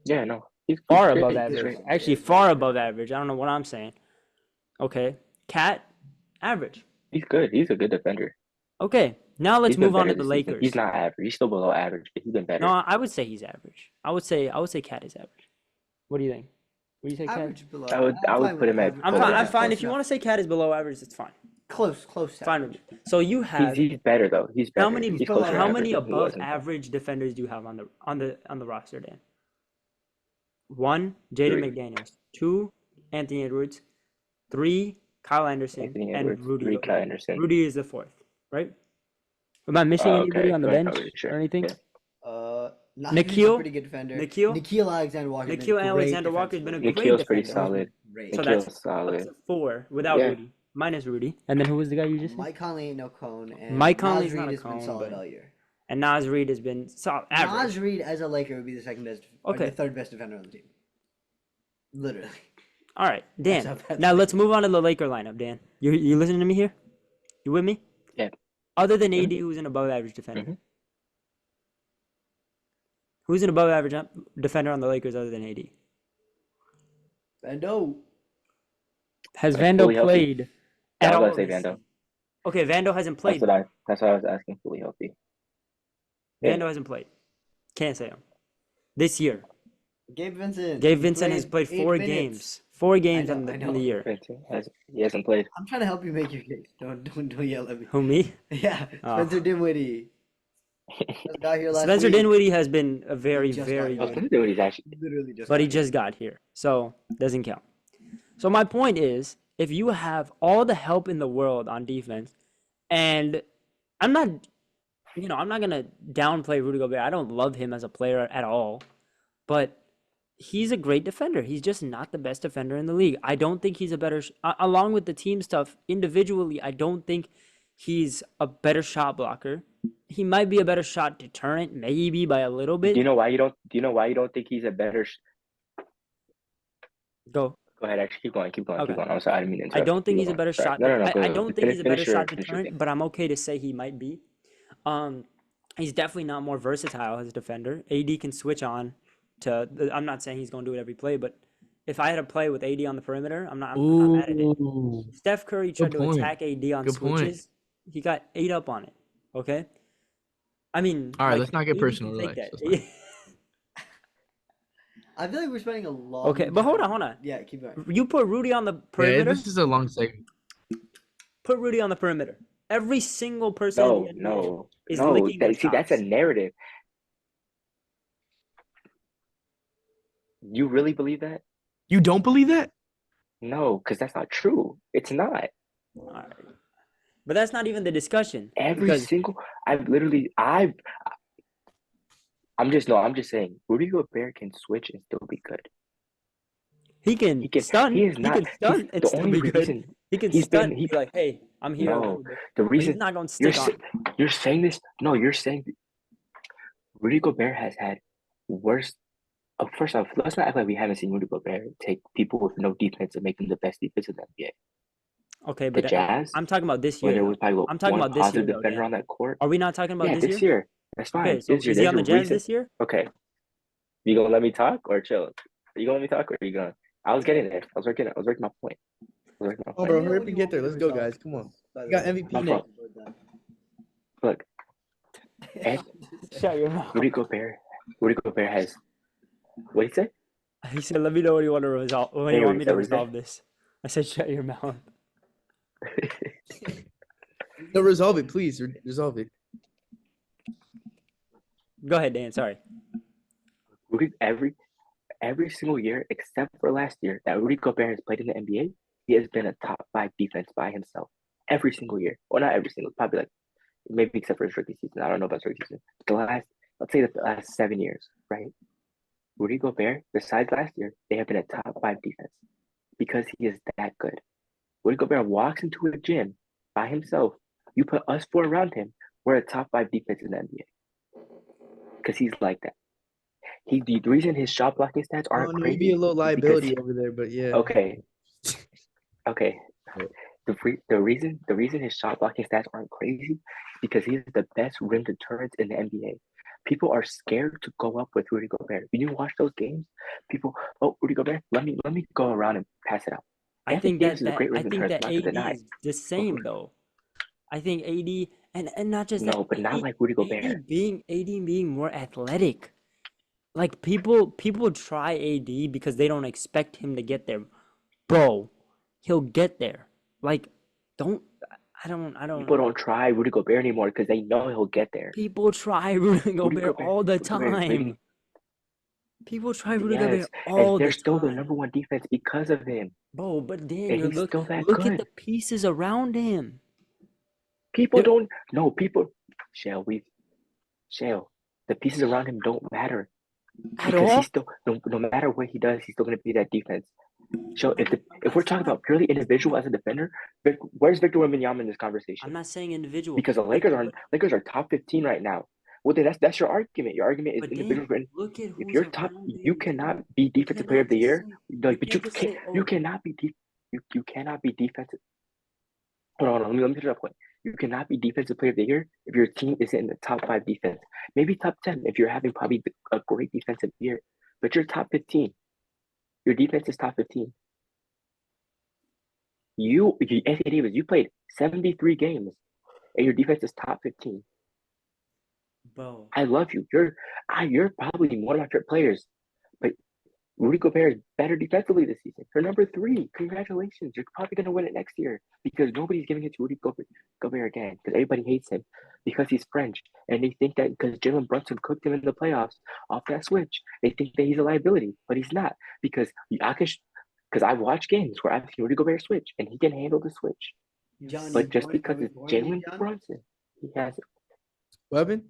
Yeah, no. He's Far great. above He's average. great. Actually, far above average. I don't know what I'm saying. Okay. Cat, average. He's good. He's a good defender. Okay. Now let's He's been move on better to the this season. Lakers. He's not average. He's still below average, but he's been better. No, I would say he's average. I would say Cat is average. What do you think? What do you say, Cat? Average below. I would I'm fine put with him at average. I'm Close fine. enough. I'm fine. Close If you enough. want to say Cat is below average, it's fine. Close to Fine average. with me. So you have He's better though. He's better. how many He's closer to how average many than he above was in- average defenders do you have on the roster, Dan? 1, Jaden 3. McDaniels. 2, Anthony Edwards. 3, Kyle Anderson. Anthony and Edwards, Rudy. 3, Kyle Anderson. Rudy is the 4th, right? Am I missing anybody Okay, on the go ahead, bench Cody, sure. or anything? Yeah. He's a Nikhil? pretty good defender. Nikhil? Nikhil Alexander Walker. Nikhil Alexander Walker's been a great Nikhil's pretty defender. solid. Great. So Nikhil's that's solid. a 4 without Yeah. Rudy. Minus Rudy. And then who was the guy you just said? Mike Conley ain't no cone, and Mike Nas Conley's Reed not a has been cone, solid but- all year. And Nas Reed has been average. Nas Reed as a Laker would be the second best, or Okay. the third best defender on the team. Literally. All right, Dan. That's how bad Now that let's move on to the Laker lineup, Dan. You listening to me here? You with me? Yeah. Other than AD, who's an above average defender? Mhm. Who's an above average defender on the Lakers other than AD? Vando. Has Like, Vando fully healthy. played Yeah, at I all? was about to say this Vando. season? Okay, Vando hasn't played. That's what I was asking. Fully healthy. Yeah. Vando hasn't played. Can't say him. This year, Gabe Vincent. Gabe He Vincent has played 8 4 minutes. games. 4 games know, in I the know. year. He hasn't played. I'm trying to help you make your case. Don't yell at me. Who, me? Yeah, Oh. Spencer Dinwiddie. Just got here last Spencer week. Dinwiddie has been a very, just very got good. here. He's actually. Literally just. But he got here. just got here, so doesn't count. So my point is, if you have all the help in the world on defense, and I'm not gonna downplay Rudy Gobert. I don't love him as a player at all, but he's a great defender. He's just not the best defender in the league. I don't think he's a better, along with the team stuff individually. I don't think he's a better shot blocker. He might be a better shot deterrent, maybe by a little bit. Do you know why you don't? Do you know why you don't think he's a better? Go. Go ahead. Actually, keep going. Keep going. Okay. Keep going. I'm sorry. I didn't mean to I interrupt. don't think Keep he's a going. better Sorry. shot. No. I Go don't think he's a better finish your- shot finish your deterrent, thing. but I'm okay to say he might be. He's definitely not more versatile as a defender. AD can switch on to. I'm not saying he's going to do it every play, but if I had to play with AD on the perimeter, I'm not mad at it. Ooh. Steph Curry tried to point. attack AD on Good point. switches. He got ate up on it. Okay. I mean, All right, like let's not get AD personal. can take Relax. that. Let's not. I feel like we're spending a long Okay, but hold on. Yeah, keep going. You put Rudy on the Yeah, perimeter. this is a long segment. Put Rudy on the perimeter. Every single person in No, the NBA no, is no. licking their See, that's a chops. narrative. You really believe that? You don't believe that? No, because that's not true. It's not. All right. But that's not even the discussion. Every Because single. I'm just saying. Rudy Gobert can switch and still be good. he He can can. stun. He is He not. can He's stun and the still only be good. reason He can he's stun been. and be like, hey, I'm here a No, little bit. the But he's reason not going to you're stick on. you're saying this. No, you're saying Rudy Gobert has had worse. First off, let's not act like we haven't seen Rudy Gobert take people with no defense and make them the best defense in the NBA. Okay, The but Jazz, I'm talking about this where year, there though. was probably I'm talking one about this year, positive though, defender Dan. on that court. Are we not talking about Yeah, this this year? year. That's fine. Okay, so This year, is he there's on a the Jazz reason. this year? Okay, you gonna let me talk or chill? Are you gonna let me talk or are you gonna? I was getting there. I was working my point. Oh, bro, hurry up and get there. Let's go, guys. Come on. You got MVP My next. fault. Look, Ed, Shut your mouth. Rudy Gobert has. What did he say? He said, let me know when you want to resolve, when you Hey, want me to what is that? resolve this. I said, shut your mouth. No, resolve it, please. Resolve it. Go ahead, Dan. Sorry. Rudy, every single year except for last year that Rudy Gobert has played in the NBA, he has been a top 5 defense by himself. Every single year. Well, not every single, probably like maybe except for his rookie season. I don't know about his rookie season. Let's say the last 7 years, right? Rudy Gobert, besides last year, they have been a top 5 defense because he is that good. Rudy Gobert walks into a gym by himself. You put us 4 around him, we're a top 5 defense in the NBA because he's like that. The reason his shot blocking stats aren't No, crazy. you'd be a little is because liability over there, but yeah. Okay. The reason his shot blocking stats aren't crazy because he is the best rim deterrent in the NBA. People are scared to go up with Rudy Gobert. When you watch those games, people, Rudy Gobert, let me go around and pass it out. I Anthony think Davis that is a great I rim think deterrent. that Not to AD deny. is the same though. I think AD and not just that. No, but not like Rudy Gobert. AD being more athletic. Like people try AD because they don't expect him to get there. Bro, he'll get there. Like I don't People don't try Rudy Gobert anymore because they know he'll get there. People try Rudy Gobert all the Rudy Gobert is time. People try Rudy yes, Gobert and all they're the still the time. number 1 defense because of him. Bro, but Dan, And you he's still that look at good. the pieces around him. People They're- don't no people Shale, the pieces around him don't matter. At Because all? he's still no matter what he does, he's still gonna be that defense. So if we're talking about purely individual as a defender, where's Victor Wembanyama in this conversation? I'm not saying individual. Because the Lakers are top 15 right now. Well, then that's your argument. Your argument is But individual. Dan, look at If who's you're top, around you him. cannot be defensive player of cannot the just year. say- No, you but can't just say, you oh. cannot be you cannot be defensive. Hold on, let me get to that point. You cannot be defensive player of the year if your team isn't in the top 5 defense. Maybe top 10 if you're having probably a great defensive year. But you're top 15. Your defense is top 15. Anthony Davis, you played 73 games and your defense is top 15. Bro. I love you. You're probably one of my favorite players. But Rudy Gobert is better defensively this season. You're number 3. Congratulations. You're probably going to win it next year because nobody's giving it to Rudy Gobert again because everybody hates him because he's French. And they think that because Jalen Brunson cooked him in the playoffs off that switch, they think that he's a liability. But he's not because I've watched games where I've seen Rudy Gobert switch and he can handle the switch. John, But just because it's Jalen Brunson, he has it. Weapon?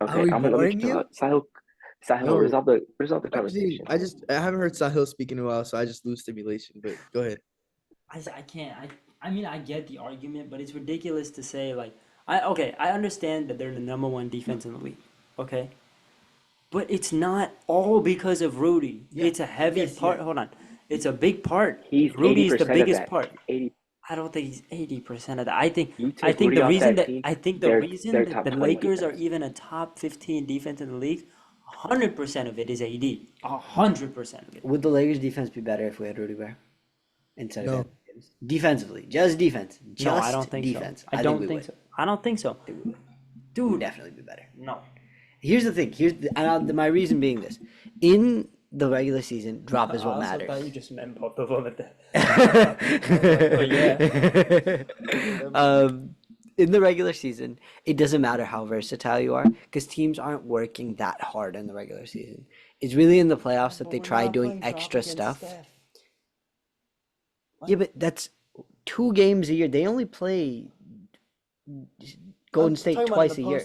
Okay, we let me boring you? Sahil, No. resolve the conversation. I haven't heard Sahil speak in a while, so I just lose stimulation. But go ahead. I can't. I mean, I get the argument, but it's ridiculous to say like I understand that they're the number 1 defense in the league. Okay. But it's not all because of Rudy. Yeah, It's a heavy yes, part. yeah. Hold on. It's a big part. He's Rudy is the 80% of biggest that. part. 80. I don't think he's 80% of that. I think You take Rudy the off reason that that team, I think the they're reason that top the 20 Lakers are defense. even a top 15 defense in the league, 100% of it is AD. 100% of it. Would the Lakers defense be better if we had Rudy Gobert instead of No. him? Defensively, just defense. No, Just I don't think defense. so. I think don't we think would. so. I don't think so. We would Dude, definitely be better. no. Here's the thing. My reason being this: in the regular season, drop is what I also matters. thought you just meant both of them at the. In the regular season, it doesn't matter how versatile you are because teams aren't working that hard in the regular season. It's really in the playoffs that they try doing extra stuff. Yeah, but that's 2 games a year. They only play Golden State twice a year.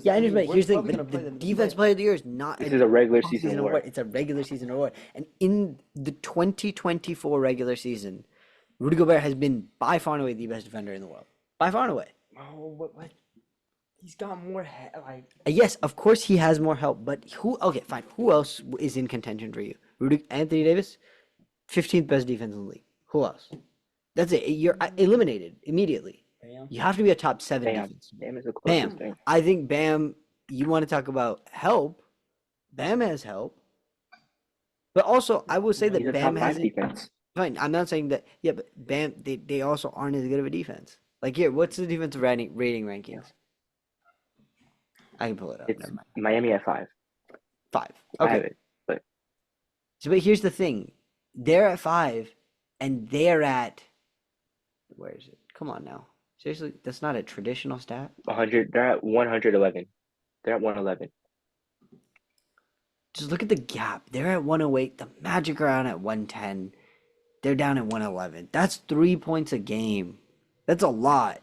Yeah, I understand. Here's the thing: the defense player of the year is not. This is a regular season award. It's a regular season award, and in the 2024 regular season, Rudy Gobert has been by far and away the best defender in the world. By far and away. Oh, what? He's got more Yes, of course he has more help, but who? Okay, fine. Who else is in contention for you? Anthony Davis, 15th best defense in the league. Who else? That's it. You're eliminated immediately. Bam. You have to be a top 7 defense. Bam is the closest Bam. thing. I think Bam. You want to talk about help? Bam has help, but also I will say that He's a Bam top 5 hasn't. defense. Fine, I'm not saying that. Yeah, but Bam, they also aren't as good of a defense. Like here, what's the defensive rating rankings? I can pull it up. It's Never mind. Miami at 5. 5. I have Okay. it, but So, but here's the thing: they're at 5, and they're at. Where is it? Come on now. Seriously, that's not a traditional stat. 100. They're at 111. They're at 111. Just look at the gap. They're at 108. The Magic are on at 110. They're down at 111. That's 3 points a game. That's a lot.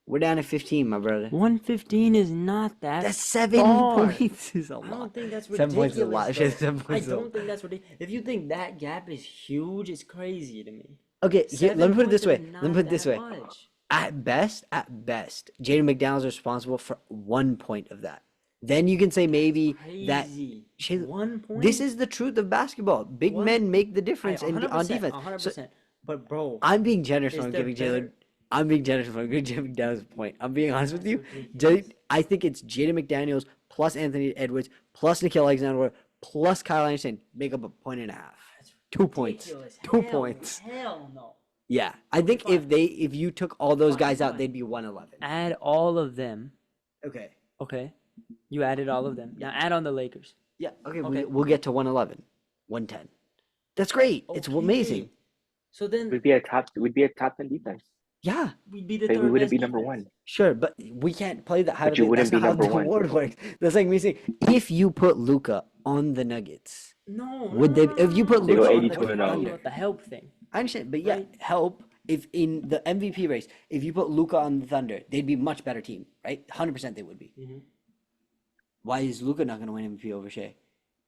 We're down at 15, my brother. 115 is not that. That's 7 far. points. Is a lot. I don't think that's 7 ridiculous. points is a lot. though. 7 I points is a lot. don't think that's ridiculous. If you think that gap is huge, it's crazy to me. Okay, here, let me put it this way. Let me put it this way. Much. At best, Jaden McDaniels is responsible for 1 point of that. Then you can say maybe that Crazy. Shayla, 1 point. this is the truth of basketball. Big One- men make the Hey, difference on 100%, defense. 100%. So But bro, I'm being generous Is when I'm there giving better- Jalen. I'm being generous when I'm giving Jaden McDaniels a point. I'm being honest with you. ridiculous. I think it's Jaden McDaniels plus Anthony Edwards plus Nickeil Alexander plus Kyle Anderson make up a point and a half. 2 points. ridiculous. 2 Hell- points. Hell no. Yeah, I think Fine. if you took all those Fine, guys out, fine. they'd be 111. Add all of them. Okay. Okay. You added all of them. Now add on the Lakers. Yeah. Okay. Okay. We'll get to 111, 110. That's great. It's amazing. Okay. So then We'd be a top 10 defense. Yeah. we'd be the But third we wouldn't best be number defense. 1. Sure, but we can't play that. But you wouldn't that's be not how number the 1. award works. That's like me saying, if you put Luca on the Nuggets, No. Would they- if you put They go Luka on 82 the and 0. Thunder. The help thing. I understand, but yeah, Right. help. If in the MVP race, if you put Luca on the Thunder, they'd be a much better team, right? 100% they would be. Mhm. Why is Luca not going to win MVP over Shea?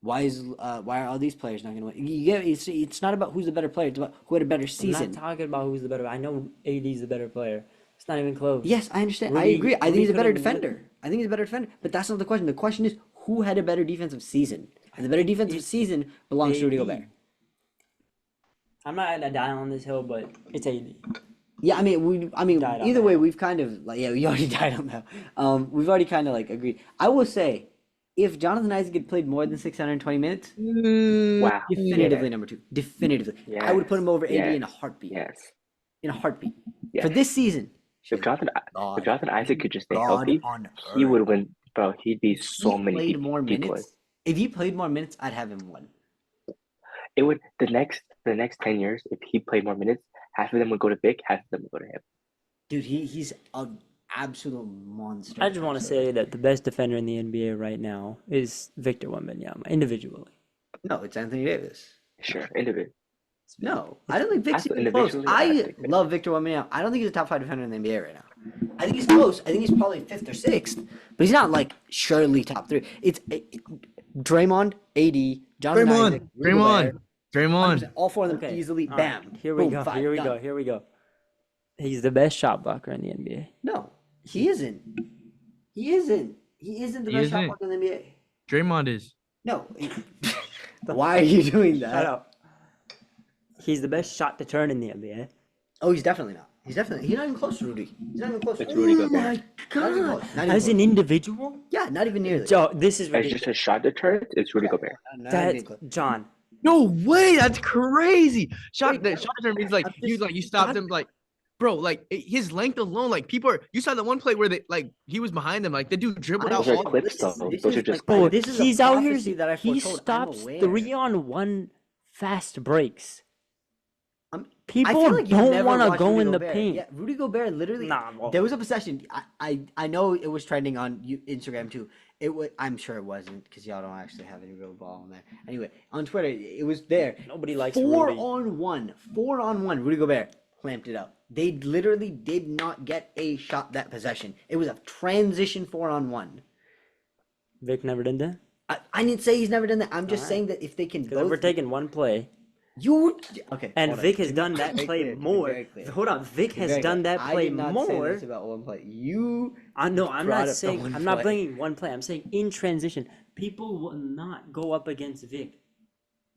Why are all these players not going to win? You get, it's not about who's the better player. It's about who had a better I'm season. not talking about who's the better. I know AD's the better player. It's not even close. Yes, I understand. I Rudy- agree. I think Rudy he's a better could've won- defender. I think he's a better defender. But that's not the question. The question is who had a better defensive season? And the better defensive season belongs to Rudy AD. Gobert. I'm not gonna die on this hill, but it's AD. Yeah, I mean, Died on either that. way, we've kind of like, yeah, we already died on that. We've already kind of like agreed. I will say, if Jonathan Isaac had played more than 620 minutes, Wow. definitively number 2. Definitively, I would put him over AD Yes. in a heartbeat. Yes. In a heartbeat Yes. for this season. If Jonathan Isaac could just stay God healthy, on he earth. would win. Bro, he'd be so He many played more decoys. minutes. If he played more minutes, I'd have him win. It would the next 10 years. If he played more minutes, half of them would go to Vic, half of them would go to him. Dude, he's an absolute monster. I just want to say that the best defender in the NBA right now is Victor Wembanyama individually. No, it's Anthony Davis. Sure, individual. No, I don't think Vic's That's even close. individually, I I think that- love Victor Wembanyama. I don't think he's a top 5 defender in the NBA right now. I think he's close. I think he's probably 5th or 6th, but he's not like surely top 3. It's Draymond, AD, Jonathan Isaac, Rudy Gobert, Draymond. 100%. All 4 of them Okay, easily. all Bam. right, Here we Boom, go. 5, Here we done. go. Here we go. He's the best shot blocker in the NBA. No, he isn't. He isn't. He isn't the He best shot isn't. blocker in the NBA. Draymond is. No. Why are you doing that? Shut up. He's the best shot to turn in the NBA. Oh, he's definitely not. He's not even close to Rudy. He's not even close. It's Rudy Oh Gobert. my Not even God! close. Not even As close. an individual, Yeah, not even nearly. Joe, this is As ridiculous. just a shot deterrent, it's Rudy Gobert. Not That's even close. John. No way, that's crazy. Shot Wait, term means like I'm you just stopped him like, bro, like his length alone, like people are. You saw the one play where they like he was behind them, like the dude dribbled I'm out Those are all. clips, listen, though. this Those are is just like Bro, this is a he's out here. prophecy that I He foretold. I'm stops aware. 3-on-1 fast breaks. I People feel like you've don't never want to watched go Rudy in the Gobert. paint. Yeah, Rudy Gobert literally. Nah, bro. There was a possession. I know it was trending on Instagram too. It was. I'm sure it wasn't because y'all don't actually have any real ball on there. Anyway, on Twitter it was there. Nobody likes four Rudy. on one. 4-on-1. Rudy Gobert clamped it up. They literally did not get a shot that possession. It was a transition 4-on-1. Vic never did that. I didn't say he's never done that. I'm just Alright. saying that if they can Because if we're both. taking one play, You okay? and hold on. Vic has To be done that very play clear, to be more. very clear. Hold on, Vic has Very done good. that I play did not say more. this about one play. You I know. I'm brought not up the saying. one I'm not play. bringing one play. I'm saying in transition, people will not go up against Vic.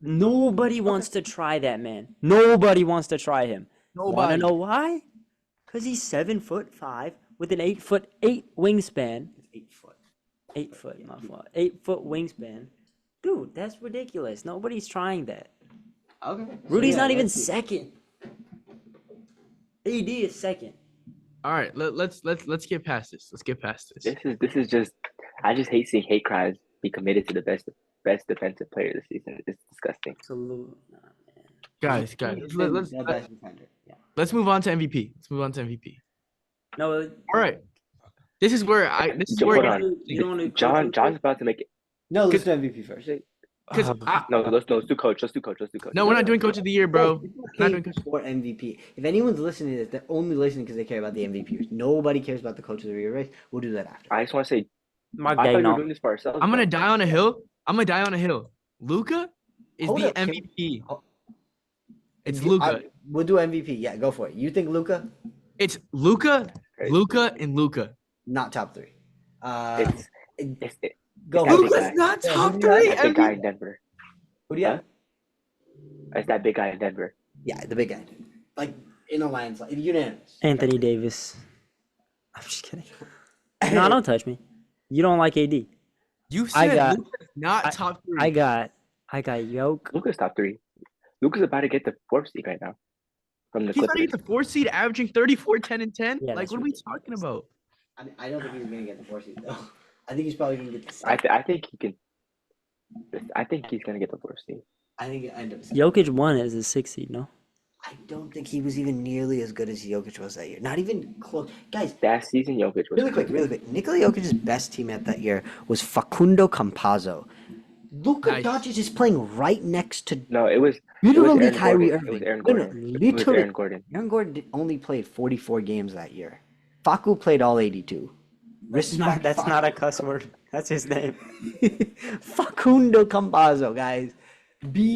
Nobody wants to try that man. Nobody wants to try him. Want to Nobody. know why? Because he's 7'5" with an 8'8" wingspan. 8 foot. 8 foot, my fault. 8 foot wingspan. Dude, that's ridiculous. Nobody's trying that. Okay. Rudy's So, yeah, not even let's see. second. AD is second. All right, let's get past this. Let's get past this. This is just. I just hate seeing hate crimes be committed to the best defensive player this season. It's disgusting. Absolutely. Guys, He's let's the best defender. Yeah. let's move on to MVP. Let's move on to MVP. No, All right, this is where Hold on. you don't want to John's about to make it. No, let's do MVP first. because No, let's do coach. Let's do coach. no, we're not doing coach of the year, bro. It's Not okay doing coach. for MVP. If anyone's listening to this, they're only listening because they care about the MVP. Nobody cares about the coach of the year race. We'll do that after. I just want to say, Mark I thought we were Gagnon. doing this for ourselves. I'm gonna though. die on a hill. Luca is Hold the up, can we- MVP. Oh. It's You- Luca. We'll do MVP. Yeah, go for it. You think Luca? It's Luca, Crazy. and Luca. Not top 3. It's Go that for big it. guy. Luca's not Yeah, top who do you have? 3 that big guy in MVP. Denver. Who do you have? It's that big guy in Denver. Yeah, the big guy. Like in a landslide, unanimous. Anthony Davis. I'm just kidding. No, don't touch me. You don't like AD. You I said got- Luca's not top 3. I got Yoke. Luka's top 3. Luka's about to get the 4th seed right now from the He's about to Clippers. get the 4th seed, averaging 34, 10, and 10. Yeah, Like, that's what are we ridiculous. talking about? I don't think he's gonna get the 4 seed though. I think he's probably gonna get the I 7. think he can. I think he's gonna get the 4th seed. I think it end up. Jokic won as a 6 seed, no? I don't think he was even nearly as good as Jokic was that year. Not even close. Guys, That season, Jokic was really quick. Nikola Jokic's best teammate that year was Facundo Campazzo. Luka Nice. Doncic is playing right next to No, it was. literally Aaron Kyrie Gordon. Irving. It was Aaron No, no, Gordon. It was literally. Aaron Gordon. Aaron Gordon only played 44 games that year. Facu played all 82. Respect That's not a cuss word. That's his name. Facundo Campazzo, guys.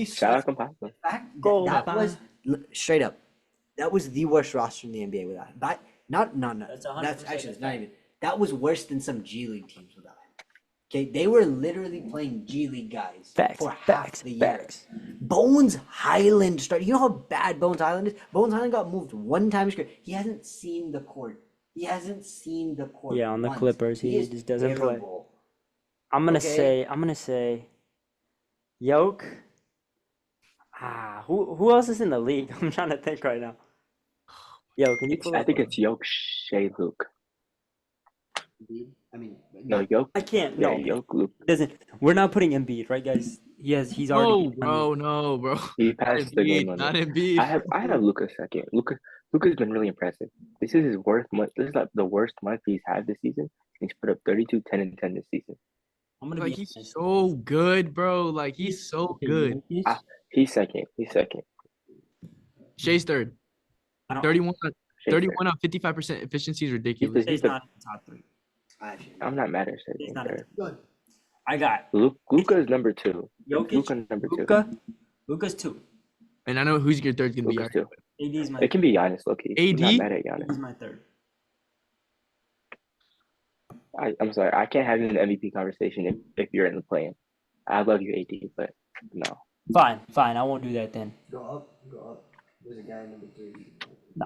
Shout out Campazzo. Go, That Papa. was straight up. That was the worst roster in the NBA without him. But not. That's 100% That's actually that's not even. That was worse than some G League teams without him. Okay, they were literally playing G League guys for half the year. Bones Highland started. You know how bad Bones Highland is? Bones Highland got moved one time. He hasn't seen the court. Yeah, on the once. Clippers, he is just doesn't play. terrible. I'm gonna Okay. say Yoke. Who else is in the league? I'm trying to think right now. Yo, can you pull I up? think it's Yoke, Shea, Luke. I mean, No, Yoke. I can't. Yeah, No, Yoke, Luke. doesn't. We're not putting Embiid, right, guys? He's already. No, bro. He passed the game Not limit. Embiid. I have Luka second. Luka's been really impressive. This is his worst month. This is like the worst month he's had this season. He's put up 32, 10, and 10 this season. I'm gonna Like, be he's honest. so good, bro. Like, he's so good. Jokic, He's second. Shay's third. I don't- 31 Shea 31 on 55% efficiency is ridiculous. He's not in the top 3. I'm not mad at Shea. He's not third. I got Luka is number 2. Jokic. Luka number 2. Luka's 2. And I know who's your third's gonna be. Luka's 2. AD's my. It can be Giannis, low-key. I'm AD? not mad at Giannis. AD's my 3rd. I'm sorry. I can't have you in the MVP conversation if you're in the play-in. I love you, AD, but no. Fine. I won't do that then. Go up. There's a guy number 3.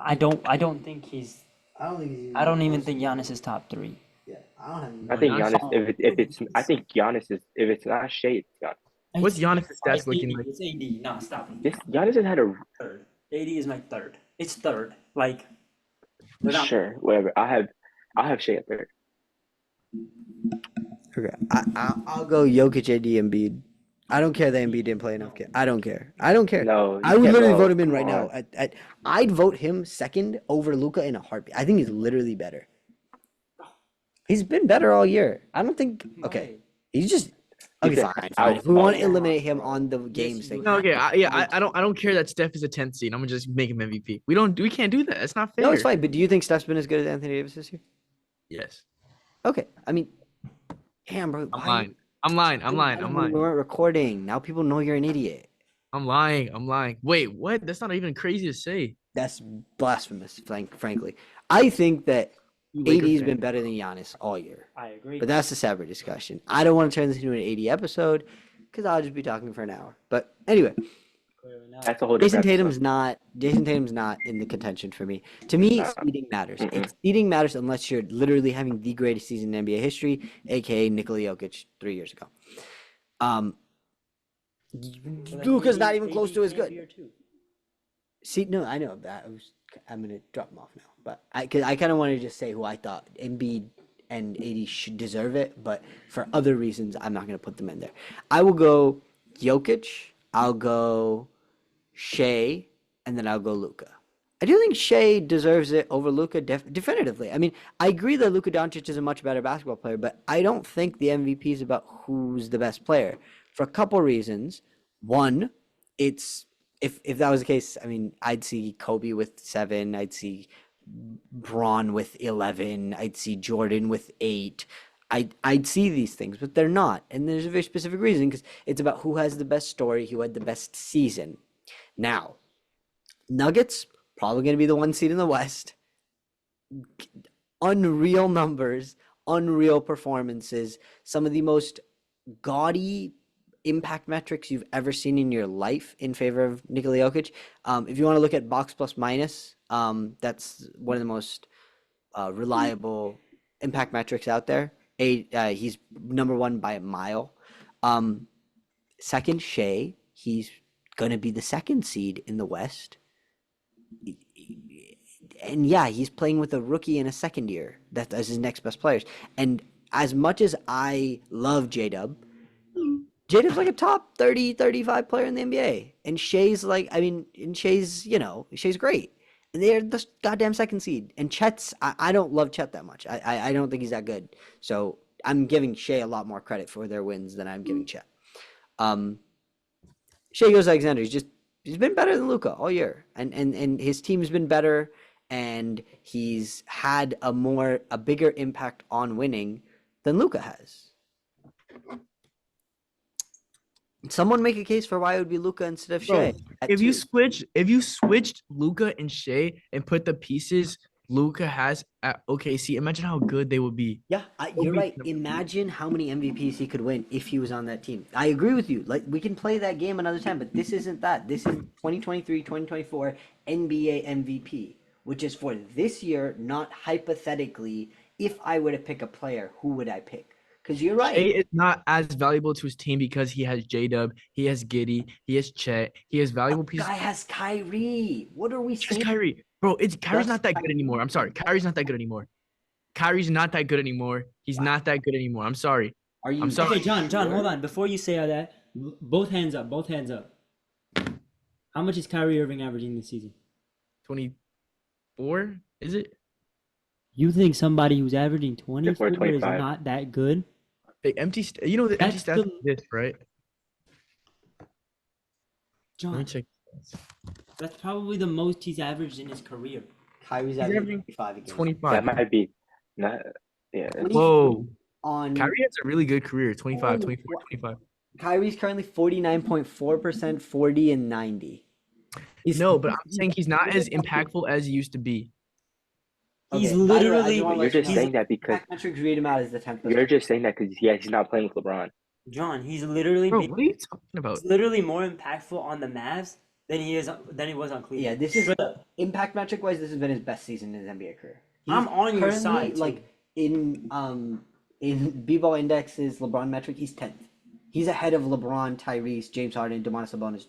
I don't think he's. I don't think he's. I don't even think Giannis is top 3. Yeah, I don't have. I think Giannis- Giannis. If it's, I think Giannis is. If it's not Shea, it's Giannis. What's Giannis' It's stats looking AD. like? It's AD. No, stop. This Giannis has had a Third. AD is my third. It's third. Like, without sure, whatever. I'll have Shea at third. Okay, I'll go Jokic, AD, Embiid. I don't care that Embiid didn't play enough. I don't care. I don't care. No, I you would can't, literally bro. vote him in Come right now. on. I'd vote him second over Luka in a heartbeat. I think he's literally better. He's been better all year. I don't think. Okay, he's just. Okay, He's fine, been fine. If we want to outstanding, eliminate him bro. on the Yes, games you thing, No, okay, have. I don't care that Steph is a 10th seed. I'm gonna just make him MVP. We can't do that. That's not fair. no, it's fine. But do you think Steph's been as good as Anthony Davis this year? Yes. Okay, I mean, damn, bro. I'm Why? lying. I'm lying. I'm lying. I'm We lying. weren't recording. Now people know you're an idiot. I'm lying. I'm lying. Wait, what? That's not even crazy to say. That's blasphemous, frankly. I think that You AD Laker has fan. been better than Giannis all year. I agree. But that's a separate discussion. I don't want to turn this into an AD episode because I'll just be talking for an hour. But anyway, Clearly not. That's a whole Jason different Tatum's not in the contention for me. To me, Nah. seeding matters. Mm-mm. Seeding matters unless you're literally having the greatest season in NBA history, aka Nikola Jokic 3 years ago. Luka's not even close to as good. See, no, I know that. I'm gonna drop him off now, but I kind of wanted to just say who I thought Embiid and AD should deserve it, but for other reasons, I'm not gonna put them in there. I will go Jokic. I'll go Shea, and then I'll go Luka. I do think Shea deserves it over Luka definitively. I mean, I agree that Luka Doncic is a much better basketball player, but I don't think the MVP is about who's the best player for a couple reasons. One, it's if that was the case, I mean, I'd see Kobe with 7, I'd see Braun with 11, I'd see Jordan with 8. I'd see these things, but they're not, and there's a very specific reason because it's about who has the best story, who had the best season. Now, Nuggets probably going to be the 1 seed in the West. Unreal numbers, unreal performances, some of the most gaudy impact metrics you've ever seen in your life in favor of Nikola Jokic. If you want to look at box plus minus, that's one of the most reliable impact metrics out there. He's number 1 by a mile. Second, Shea. He's going to be the 2nd seed in the West. And yeah, he's playing with a rookie in a second year. That's his next best players. And as much as I love J-Dub, J-Dub's like a top 30, 35 player in the NBA. And Shea's like, I mean, and Shea's great. And they're the goddamn 2nd seed. And Chet's, I don't love Chet that much. I don't think he's that good. So I'm giving Shea a lot more credit for their wins than I'm giving Chet. Shea Gilgeous-Alexander, he's been better than Luka all year. And his team's been better. And he's had a bigger impact on winning than Luka has. Someone make a case for why it would be Luka instead of Shea. Bro, at if you 2. switched Luka and Shea and put the pieces Luka has at OKC, imagine how good they would be. Yeah, you're right. Imagine how many MVPs he could win if he was on that team. I agree with you. Like, we can play that game another time, but this isn't that. This is 2023, 2024 NBA MVP, which is for this year, not hypothetically. If I were to pick a player, who would I pick? Because you're right. Shea is not as valuable to his team because he has J-Dub, he has Giddey, he has Chet, he has valuable pieces. Guy has Kyrie. What are we Just saying? Kyrie. Bro, Kyrie's That's not that good anymore. I'm sorry. Kyrie's not that good anymore. Kyrie's not that good anymore. He's not that good anymore. I'm sorry. Are you? I'm sorry. Okay, John, hold on. Before you say all that, both hands up. How much is Kyrie Irving averaging this season? 24? Is it? You think somebody who's averaging 24 is 25. not that good? The empty you know the empty That's stats the- is this, right? Let me John, check. that's probably the most he's averaged in his career. Kyrie's averaging averaging 25 again. 25. That might be not. Yeah. 20 Whoa. on Kyrie has a really good career. 25, Oh, 24, 25. Kyrie's currently 49.4%, 40 and 90. No, but I'm saying he's not as impactful as he used to be. He's Okay, by the way, I literally- do wanna You're let you just know saying that because impact metrics read him out as the 10th. you're just saying that because he's not playing with LeBron. John, he's literally Bro, what are you talking about? he's literally more impactful on the Mavs than he was on Cleveland. Yeah, this is Straight up. impact metric wise. This has been his best season in his NBA career. I'm on your currently, side, too. Like in B-ball indexes, LeBron metric, he's 10th. He's ahead of LeBron, Tyrese, James Harden, Domantas Sabonis,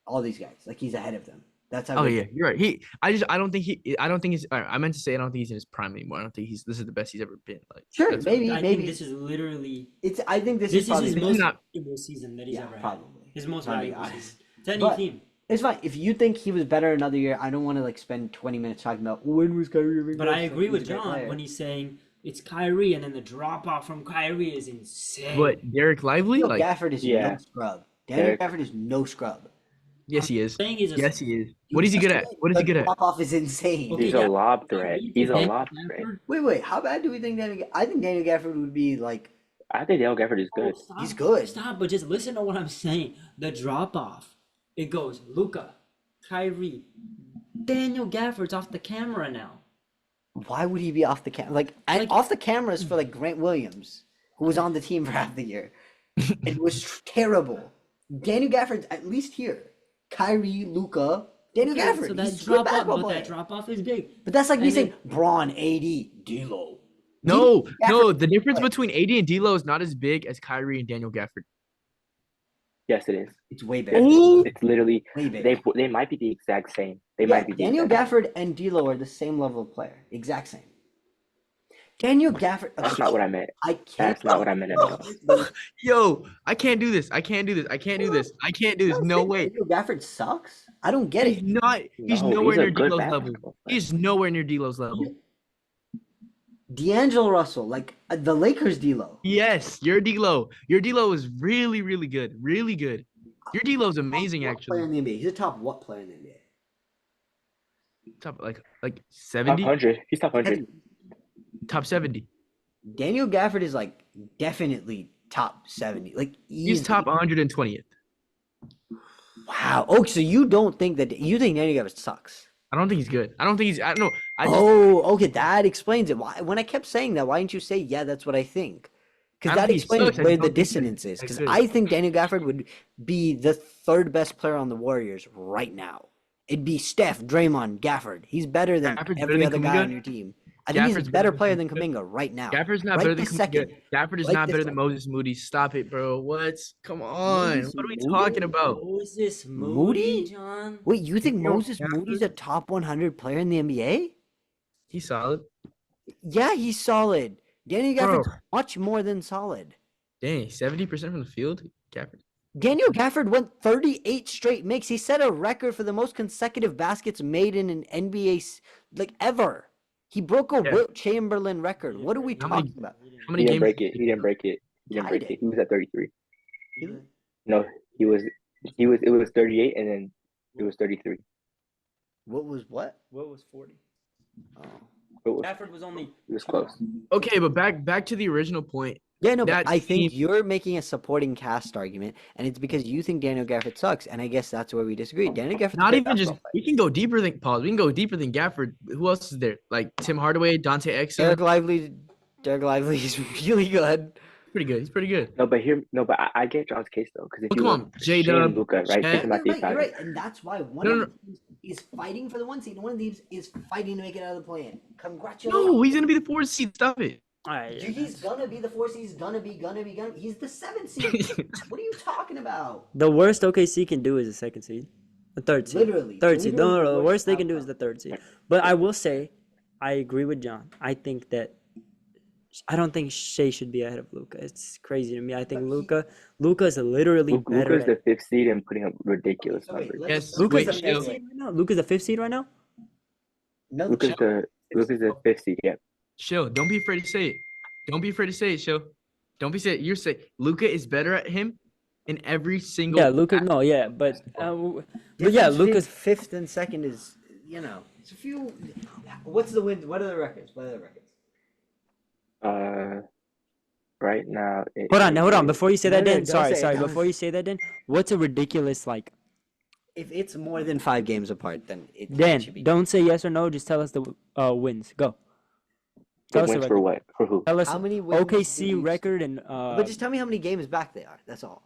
all these guys. Like he's ahead of them. That's how Oh good. yeah, you're right. I don't think he's. I meant to say I don't think he's in his prime anymore. I don't think this is the best he's ever been. Like Sure, that's maybe, I maybe think this is literally I think this this is is probably his the most best. not- valuable season that he's Yeah, ever had. probably. His most If I'm being valuable honest. season to any But- team. It's fine if you think he was better another year. I don't want to like spend 20 minutes talking about when was Kyrie Irving. But best? I Like, agree he's with a great John player. when he's saying it's Kyrie, and then the drop off from Kyrie is insane. But Derek Lively, Daniel like Gafford is Yeah. no scrub. Daniel Derek- Gafford is no scrub. yes he is. Saying he's a Yes he is. What is he good at? What is he good at? Drop off is insane. Okay, He's yeah. a lob threat. He's a Daniel lob threat. Gafford- Wait. How bad do we think Daniel? I think Daniel Gafford would be like. I think Dale Gafford is good. Stop, He's good. Stop, but just listen to what I'm saying. The drop off. It goes Luka, Kyrie, Daniel Gafford's off the camera now. Why would he be off the camera? Like off the cameras for like Grant Williams, who was on the team for half the year. It was terrible. Daniel Gafford's at least here. Kyrie, Luca, Daniel Okay, Gafford. so that He's a good drop off, basketball but player. that drop off is big. But that's like me And then- saying Braun, AD, D'Lo. No, Gafford- the difference between AD and D'Lo is not as big as Kyrie and Daniel Gafford. Yes, it is. It's way bigger. Ooh. It's literally Way bigger. they might be the exact same. They Yeah, might be the Daniel exact Gafford and D'Lo are the same level of player. Exact same. Daniel Gafford. That's not what I meant. I can't. That's not what I meant at all. Yo, I can't do this. I can't do this. I can't do this. I can't do this. No way. Daniel Gafford sucks. I don't get He's it. not. He's No, nowhere he's a near good D'Lo's level. basketball player. He's nowhere near D'Lo's level. D'Angelo Russell, like the Lakers D'Lo. Yes, your D'Lo. Your D'Lo is really, really good. Really good. Your D'Lo's amazing, What player actually. in the NBA? He's a top what player in the NBA? Top like Top 70. 100. He's top 100. Top 70. Daniel Gafford is like definitely top 70. Like He's easily. top 120th. Wow. Oh, so you don't think that you think Daniel Gafford sucks? I don't think he's good. I don't think he's. I don't know. I just. Oh, okay. That explains it. Why? When I kept saying that, why didn't you say, "Yeah, that's what I think"? I Because don't that think he explains sucks, I where just the don't think he's dissonance is. that Because good. I think Daniel Gafford would be the third best player on the Warriors right now. It'd be Steph, Draymond, Gafford. He's better than Gafford's better every than other guy Kuminga? on your team. I think he's a Gafford's better better player than than Kuminga right now. Gafford's not Right better than this second. Gafford is Right not this better than second. Moses Moody. Stop it, bro. What? Come on. Moses What are we Moody? talking about? Moses Moody? Moody, John. Wait, you think Daniel Moses Moody's a top 100 player in the NBA? He's solid. Yeah, he's solid. Daniel Bro. Gafford's much more than solid. Dang, 70% from the field. Gafford. Daniel Gafford went 38 straight makes. He set a record for the most consecutive baskets made in an NBA like ever. He broke a Yeah. Wilt Chamberlain record. What are we How many- talking about? How many He didn't games? break it. He didn't break it. He didn't Tied break it. it. He was at 33. He- No, he was. It was 38, and then it was 33. What was what? What was 40? Oh. It was, Gafford was only. it was close. Okay, but back to the original point. Yeah, no, but That I think team- you're making a supporting cast argument, and it's because you think Daniel Gafford sucks, and I guess that's where we disagree. Daniel Gafford's a Not great even just. basketball player. We can go deeper than Paul. We can go deeper than Gafford. Who else is there? Like Tim Hardaway, Dante Exum. Derek Lively is really good. Pretty good. He's pretty good. No, but I get John's case though, because if Well, you come look, on, J-Dub, Luca, right? Chet. Think about these You're guys. right, and that's why one No, of no, the teams is fighting for the 1 seed, and one of these is fighting to make it out of the play-in. Congratulations. No, he's gonna be the 4th seed. Stop it. All right, Dude, he's gonna be the 4 seed. He's gonna be. He's the 7th seed. What are you talking about? The worst OKC can do is the second seed, the third seed. Literally. Third seed. No, Literally no, no. The the worst worst they can do is the third seed. But I will say, I agree with John. I think that I don't think Shea should be ahead of Luca. It's crazy to me. I think Luca is literally better. Luca's the 5th seed and putting up ridiculous Okay, numbers. Yes. Luca's Wait, the Shea. 5th seed right now. Luca's the 5th seed right now. No, Luca's the 5th seed. Yeah. Chill. Don't be afraid to say it. Don't be afraid to say it, Chill. Don't be say it. You're saying Luca is better at him in every single. Yeah, Luca. No, yeah, but yeah, Luca's. 5th and 2nd is, it's a few. What's the win? What are the records? Right now. Hold on. Before you say that, No, no, Dan. don't say it, Sorry. don't. Before you say that, Dan, what's a ridiculous like? If it's more than 5 games apart, then it Dan, should be. don't say yes or no. Just tell us the wins. Go. Tell us the Wins for record. what? For who? Tell us How many wins OKC did each- record and But just tell me how many games back they are. That's all.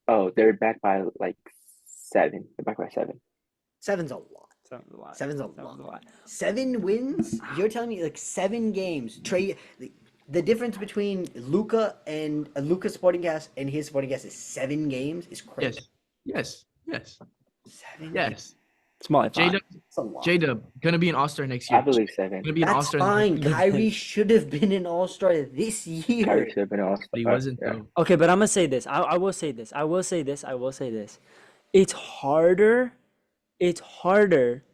Oh, they're back by like 7. They're back by 7. 7's a lot. sounds a lot. 7's a Sounds lot. 7 wins? You're telling me like 7 games. The difference between Luca and Luca's supporting cast and his supporting cast is 7 games is crazy. Yes. 7 games. Yes. Small at J 5. Dub, That's a lot. J Dub, gonna be an All Star next I year. believe 7. Gonna be an That's All-Star. fine. Kyrie should have been an All-Star this year. Kyrie should have been an all-star. But he wasn't Yeah. though. Okay, but I'm gonna say this. I will say this. I will say this. I will say this. It's harder. It's harder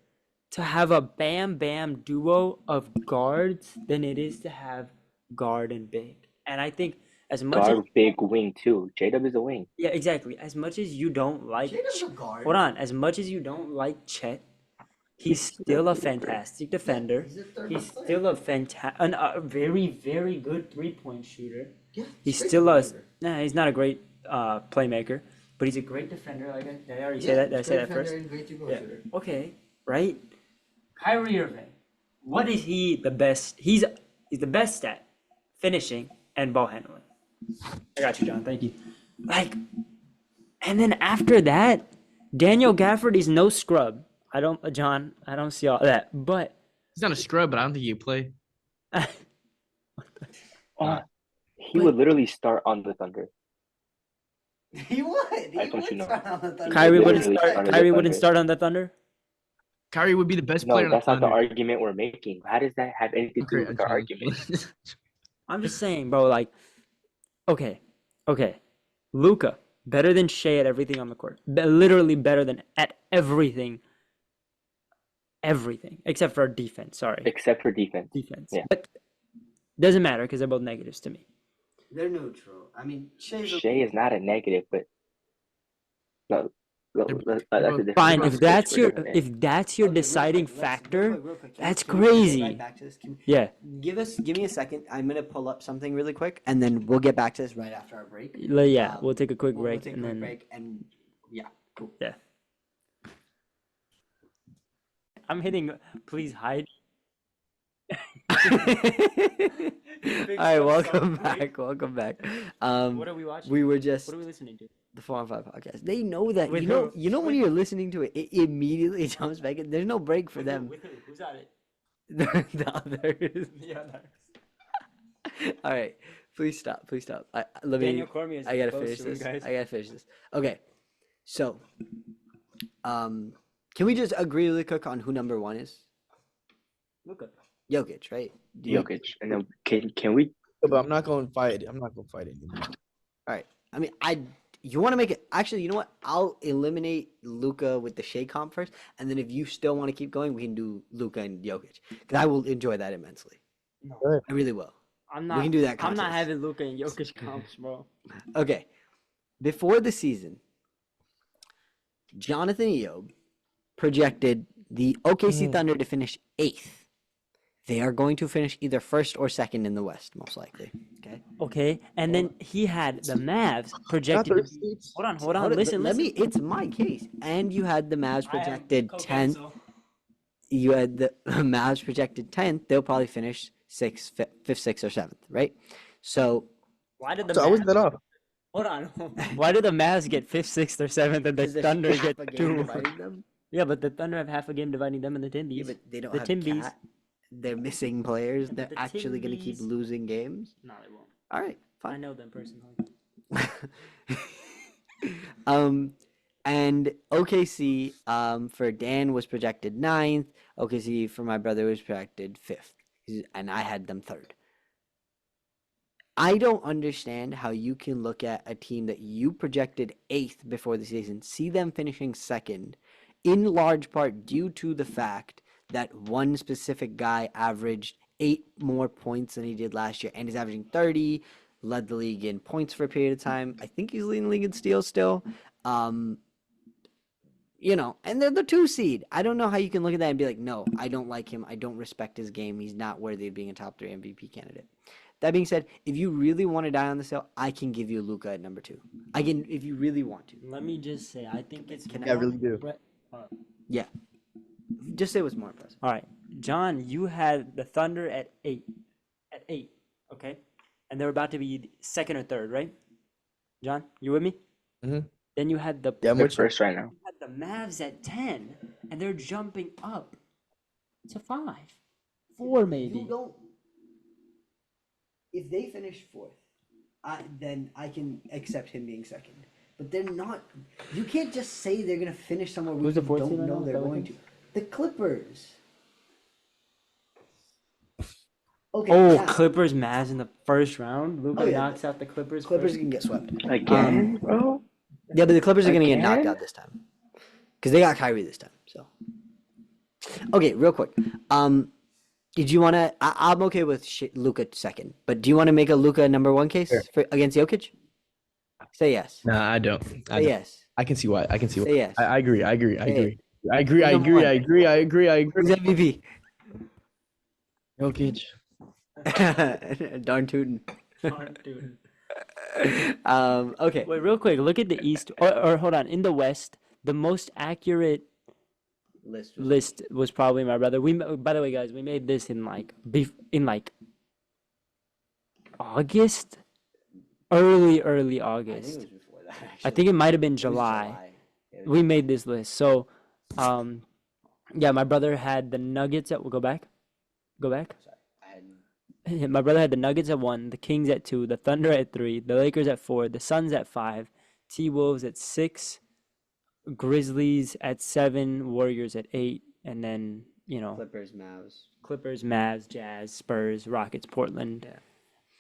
to have a bam bam duo of guards than it is to have guard and big. And I think as much as Guard, big wing too. J-Dub is a wing. yeah, exactly. As much as you don't like Jada's a guard. hold on, as much as you don't like Chet, he's still a fantastic defender. He's a third He's player. still a very, very good 3-point shooter. Yeah, He's great still a defender. nah, he's not a great playmaker, but he's a great defender. Like did I already say Yeah, that? Did I he's say great that first? defender and great two-point Yeah. shooter. Okay, right? Kyrie Irving. What is he the best? He's the best at finishing and ball handling. I got you, John. Thank you. Like, and then after that, Daniel Gafford is no scrub. I don't see all that. But He's not a scrub, but I don't think he'll play. He would literally start on the Thunder. He would. He I don't would you know. start on the Thunder. Kyrie Literally wouldn't start. started the Kyrie wouldn't Thunder. start on the Thunder. Kyrie would be the best No, player on the that's not the Thunder. argument we're making. How does that have anything to do with our argument? I'm just saying, bro. Like, okay. Luca better than Shea at everything on the court. Literally better than at everything. Everything except for defense. Sorry, Except for defense. defense. Yeah. But doesn't matter because they're both negatives to me. They're neutral. I mean, Shea's Shea is not a negative, but no, that's a different Fine, that's if a that's your different thing. deciding deciding factor, Real quick, that's can we get crazy. right back to this? yeah, Give me a second. I'm gonna pull up something really quick, and then we'll get back to this right after our break. yeah, we'll take a quick We'll break take a and quick then break, and yeah, cool. yeah. I'm hitting. Please hide. All right, welcome back. Welcome back. What are we watching? We were just What are we listening to? the 4 on 5 podcast. They know that. With You know when you're listening to it, it immediately jumps back in. There's no break for them. With who? Who's on it? The others. The others. All right, please stop. Let me. Daniel Cormier is I gotta close finish to him, this. guys. I gotta finish this. Okay, so, can we just agree really quick on who number 1 is? Luka. Jokic, right? Do you- Jokic, and then can we? But I'm not going to fight. I'm not going to fight anymore. All right. I mean, you want to make it. Actually, you know what? I'll eliminate Luca with the Shea comp first, and then if you still want to keep going, we can do Luca and Jokic because I will enjoy that immensely. No, I really will. I'm We not. can do that I'm not contest. having Luka and Jokic comps, bro. Okay. Before the season, Jonathan Eob projected the OKC Thunder to finish 8th. They are going to finish either first or second in the West, most likely. Okay. Okay, and then he had the Mavs projected. To be, hold on. Listen. It's my case. And you had the Mavs projected 10th. You had the Mavs projected 10th. They'll probably finish 6th, 5th, 6th, or 7th, right? So Why did the So I was Mavs, that off. hold on? Why did the Mavs get 5th, 6th, or 7th, and the because there's Thunder half get a game 2? dividing them. Yeah, but the Thunder have half a game dividing them and the Timbies. Yeah, but they don't The have Timbies. Cat. They're missing players. but They're the actually going to keep Timbies- losing games. No, they won't. All right, I fine. know them personally. And OKC for Dan was projected 9th. OKC for my brother was projected 5th, and I had them 3rd. I don't understand how you can look at a team that you projected 8th before the season, see them finishing 2nd, in large part due to the fact that one specific guy averaged 8 more points than he did last year, and he's averaging 30, led the league in points for a period of time. I think he's leading the league in steals still. And they're the 2 seed. I don't know how you can look at that and be like, no, I don't like him. I don't respect his game. He's not worthy of being a top 3 MVP candidate. That being said, if you really want to die on the hill, I can give you Luca at number 2. I can, if you really want to. Let me just say, I think it's. Can I really do. Yeah. Just say what's more impressive. All right, John, you had the Thunder at 8. Okay, and they were about to be 2nd or 3rd, right? John, you with me? Mhm. Then you had the Yeah, I'm They're with you. first right now. you had the Mavs at 10, and they're jumping up to 5, 4 maybe. You don't. if they finish fourth, then I can accept him being second. But they're not. You can't just say they're gonna finish somewhere where Who's you the fourth don't team right know now, they're going Pelicans? to. The Clippers. Okay. Oh, now, Clippers, Mavs in the first round. Luka Oh, yeah, knocks out the Clippers. Clippers first. can get swept. Again, bro. Yeah, but the Clippers are gonna get knocked Again? out this time because they got Kyrie this time. So. Okay, real quick. Did you want to? I'm okay with Luka second, but do you want to make a Luka number one case Sure. against Jokic? Say yes. Nah, I don't. I Say don't. yes. I can see why. I can see why. Say yes. I agree. I agree. I Say agree. I agree. Who's I number agree. one? I agree. I agree. I Who's agree. MVP? Jokic. Darn tootin'. Dude. Okay. Wait, real quick. Look at the East. Or hold on. In the West, the most accurate list was probably my brother. By the way, guys, we made this in like August, early I think it August. was before that. I Actually. think it might have been It was July. It was We made this list. So, yeah, my brother had the Nuggets at. We'll go back. Go back. Sorry, I hadn't- My brother had the Nuggets at 1, the Kings at 2, the Thunder at 3, the Lakers at 4, the Suns at 5, T-Wolves at 6, Grizzlies at 7, Warriors at 8, and then, Clippers, Mavs. Clippers, Mavs, Jazz, Spurs, Rockets, Portland.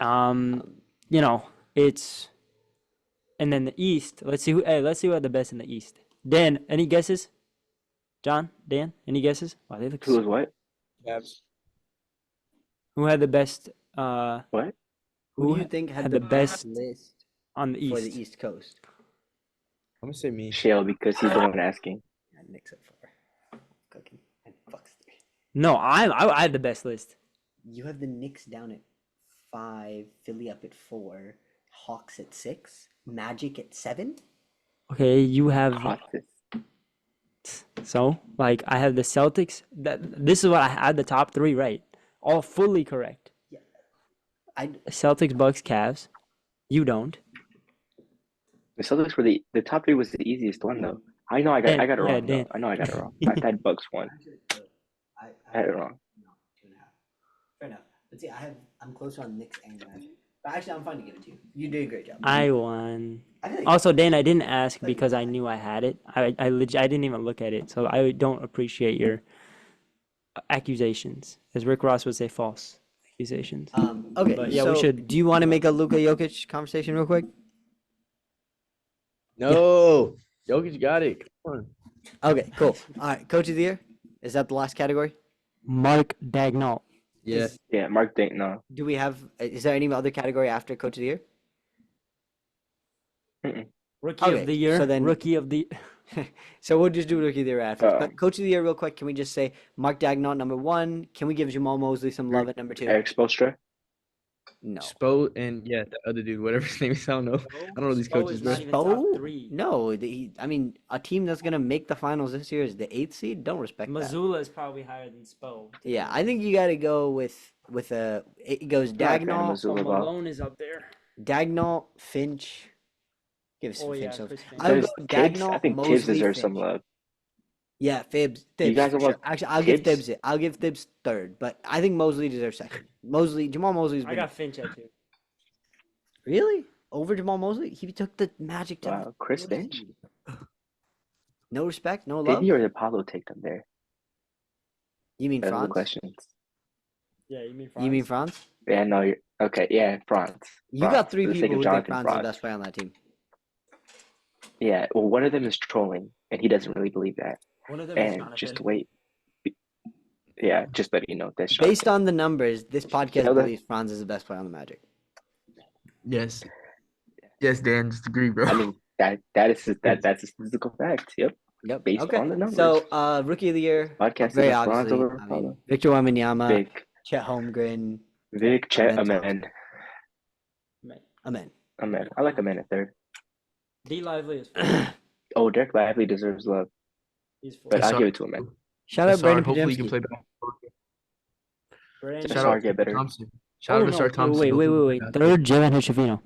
Yeah. It's and then the East. Let's see who had the best in the East. Dan, any guesses? John, Dan, any guesses? Wow, they look Who was what? who had the best What? Who do you think had the best list on the for East? the East Coast? I'm gonna say me. Shale, because he's the one asking. Yeah, Knicks at 4. Cooking. And Bucks 3. No, I had the best list. You have the Knicks down at 5, Philly up at 4, Hawks at 6, Magic at 7. Okay, you have Caught this. so like I have the Celtics. This is what I had the top 3 right. All fully correct. I Celtics, Bucks, Cavs. You don't. The Celtics were the top 3 was the easiest one though. I know I got it wrong. Yeah, though. Dan. I know I got it wrong. I had Bucks 1. I I had it wrong. No, 2.5. Fair enough. But see, I'm closer on Knicks and Magic. But actually, I'm fine to give it to you. You did a great job. I won. I feel like Also, Dan, I didn't ask because I knew I had it. I didn't even look at it, so I don't appreciate your accusations, as Rick Ross would say, false accusations. Okay, But yeah, we so should- do you want to make a Luka Jokic conversation real quick? No. Jokic got it. Come on. Okay, cool. All right, Coach of the Year. Is that the last category? Mark Dagnall. Yeah. Yeah, Mark Dink. No. Do we have? Is there any other category after Coach of the Year? Rookie Okay, of the year. so then- Rookie of the. So we'll just do Rookie of the Year after. Oh. But Coach of the Year, real quick. Can we just say Mark Dagnall number 1? Can we give Jamal Mosley some love at number 2? Eric Spoelstra. No. Spo and the other dude, whatever his name is, I don't know. I don't know these Spo coaches, is bro. not even top Spo? 3. No, I mean, a team that's gonna make the finals this year is the 8th seed. Don't respect that. Missoula is probably higher than Spo. Yeah, I think you got to go with a. It goes Not a fan of Dagnall, Missoula. So ball. Malone is up there. Dagnall, Finch. Give us some Oh yeah, Finch. Chris Finch. I would Tibbs, go Tibbs, Dagnall, I think Mosley, Tibbs deserves some Finch. love. Yeah, Tibbs. You guys for don't love sure. Actually, I'll give Tibbs? Tibbs it. I'll give Tibbs 3rd, but I think Mosley deserves 2nd. Jamal Mosley's I been got Finch at 2. really over Jamal Mosley. He took the Magic to Wow, Chris fourth Finch? seed. No respect, no Did love. he or did Pablo take them there? You mean Those are the Franz? questions. Yeah, you mean You mean Franz? Yeah, no, you're okay. Yeah, Franz. You Franz, got 3 for the sake people of who think Jonathan Franz is the Franz. best player on that team. Yeah, well, one of them is trolling, and he doesn't really believe that. One of them is And Jonathan. just wait. Yeah, just letting you know that's Based Jonathan. on the numbers, this podcast Tell that- believes Franz is the best player on the Magic. Yes. Yes, Dan, just agree, bro. I mean that's a statistical fact. Yep. Yep. Based okay. on the numbers. So, Rookie of the Year, Podcast very says Franz obviously, over I Pablo. mean, Victor Wembanyama, Vic, Chet Holmgren, Chet, Amen Amen. Amen. I like Amen at 3rd. D Lively is 4. Oh, Derek Lively deserves love, He's 4. but Yes, I'll sir. give it to Amen. Shout out Brandon Hopefully he can Podziemski. play back. Brandon- Shout out get better. Thompson. Shout out to Sar Thompson. Wait. Hopefully he can play back. 3rd, Jalen Hood-Schifino.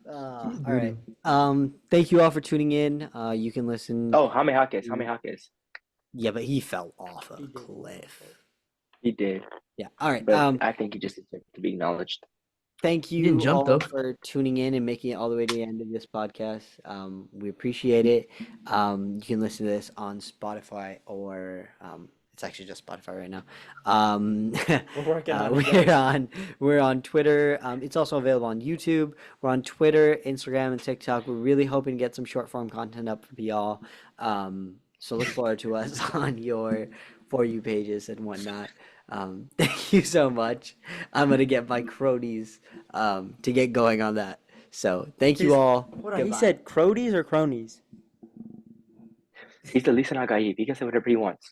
All right. Thank you all for tuning in. You can listen. Oh, Jaime Jaquez. Yeah, but he fell off a He did. cliff. He did. Yeah. All right. But I think he just deserves to be acknowledged. Thank He didn't you jump all though. for tuning in and making it all the way to the end of this podcast. We appreciate it. You can listen to this on Spotify or it's actually just Spotify right now. We're working on it, We're guys. on Twitter. It's also available on YouTube. We're on Twitter, Instagram, and TikTok. We're really hoping to get some short form content up for y'all. So look forward to us on your For You pages and whatnot. Thank you so much. I'm gonna get my cronies to get going on that. So thank you He's, all. hold on, he Goodbye. said cronies or cronies? He's the least Nagai. He can say whatever he wants.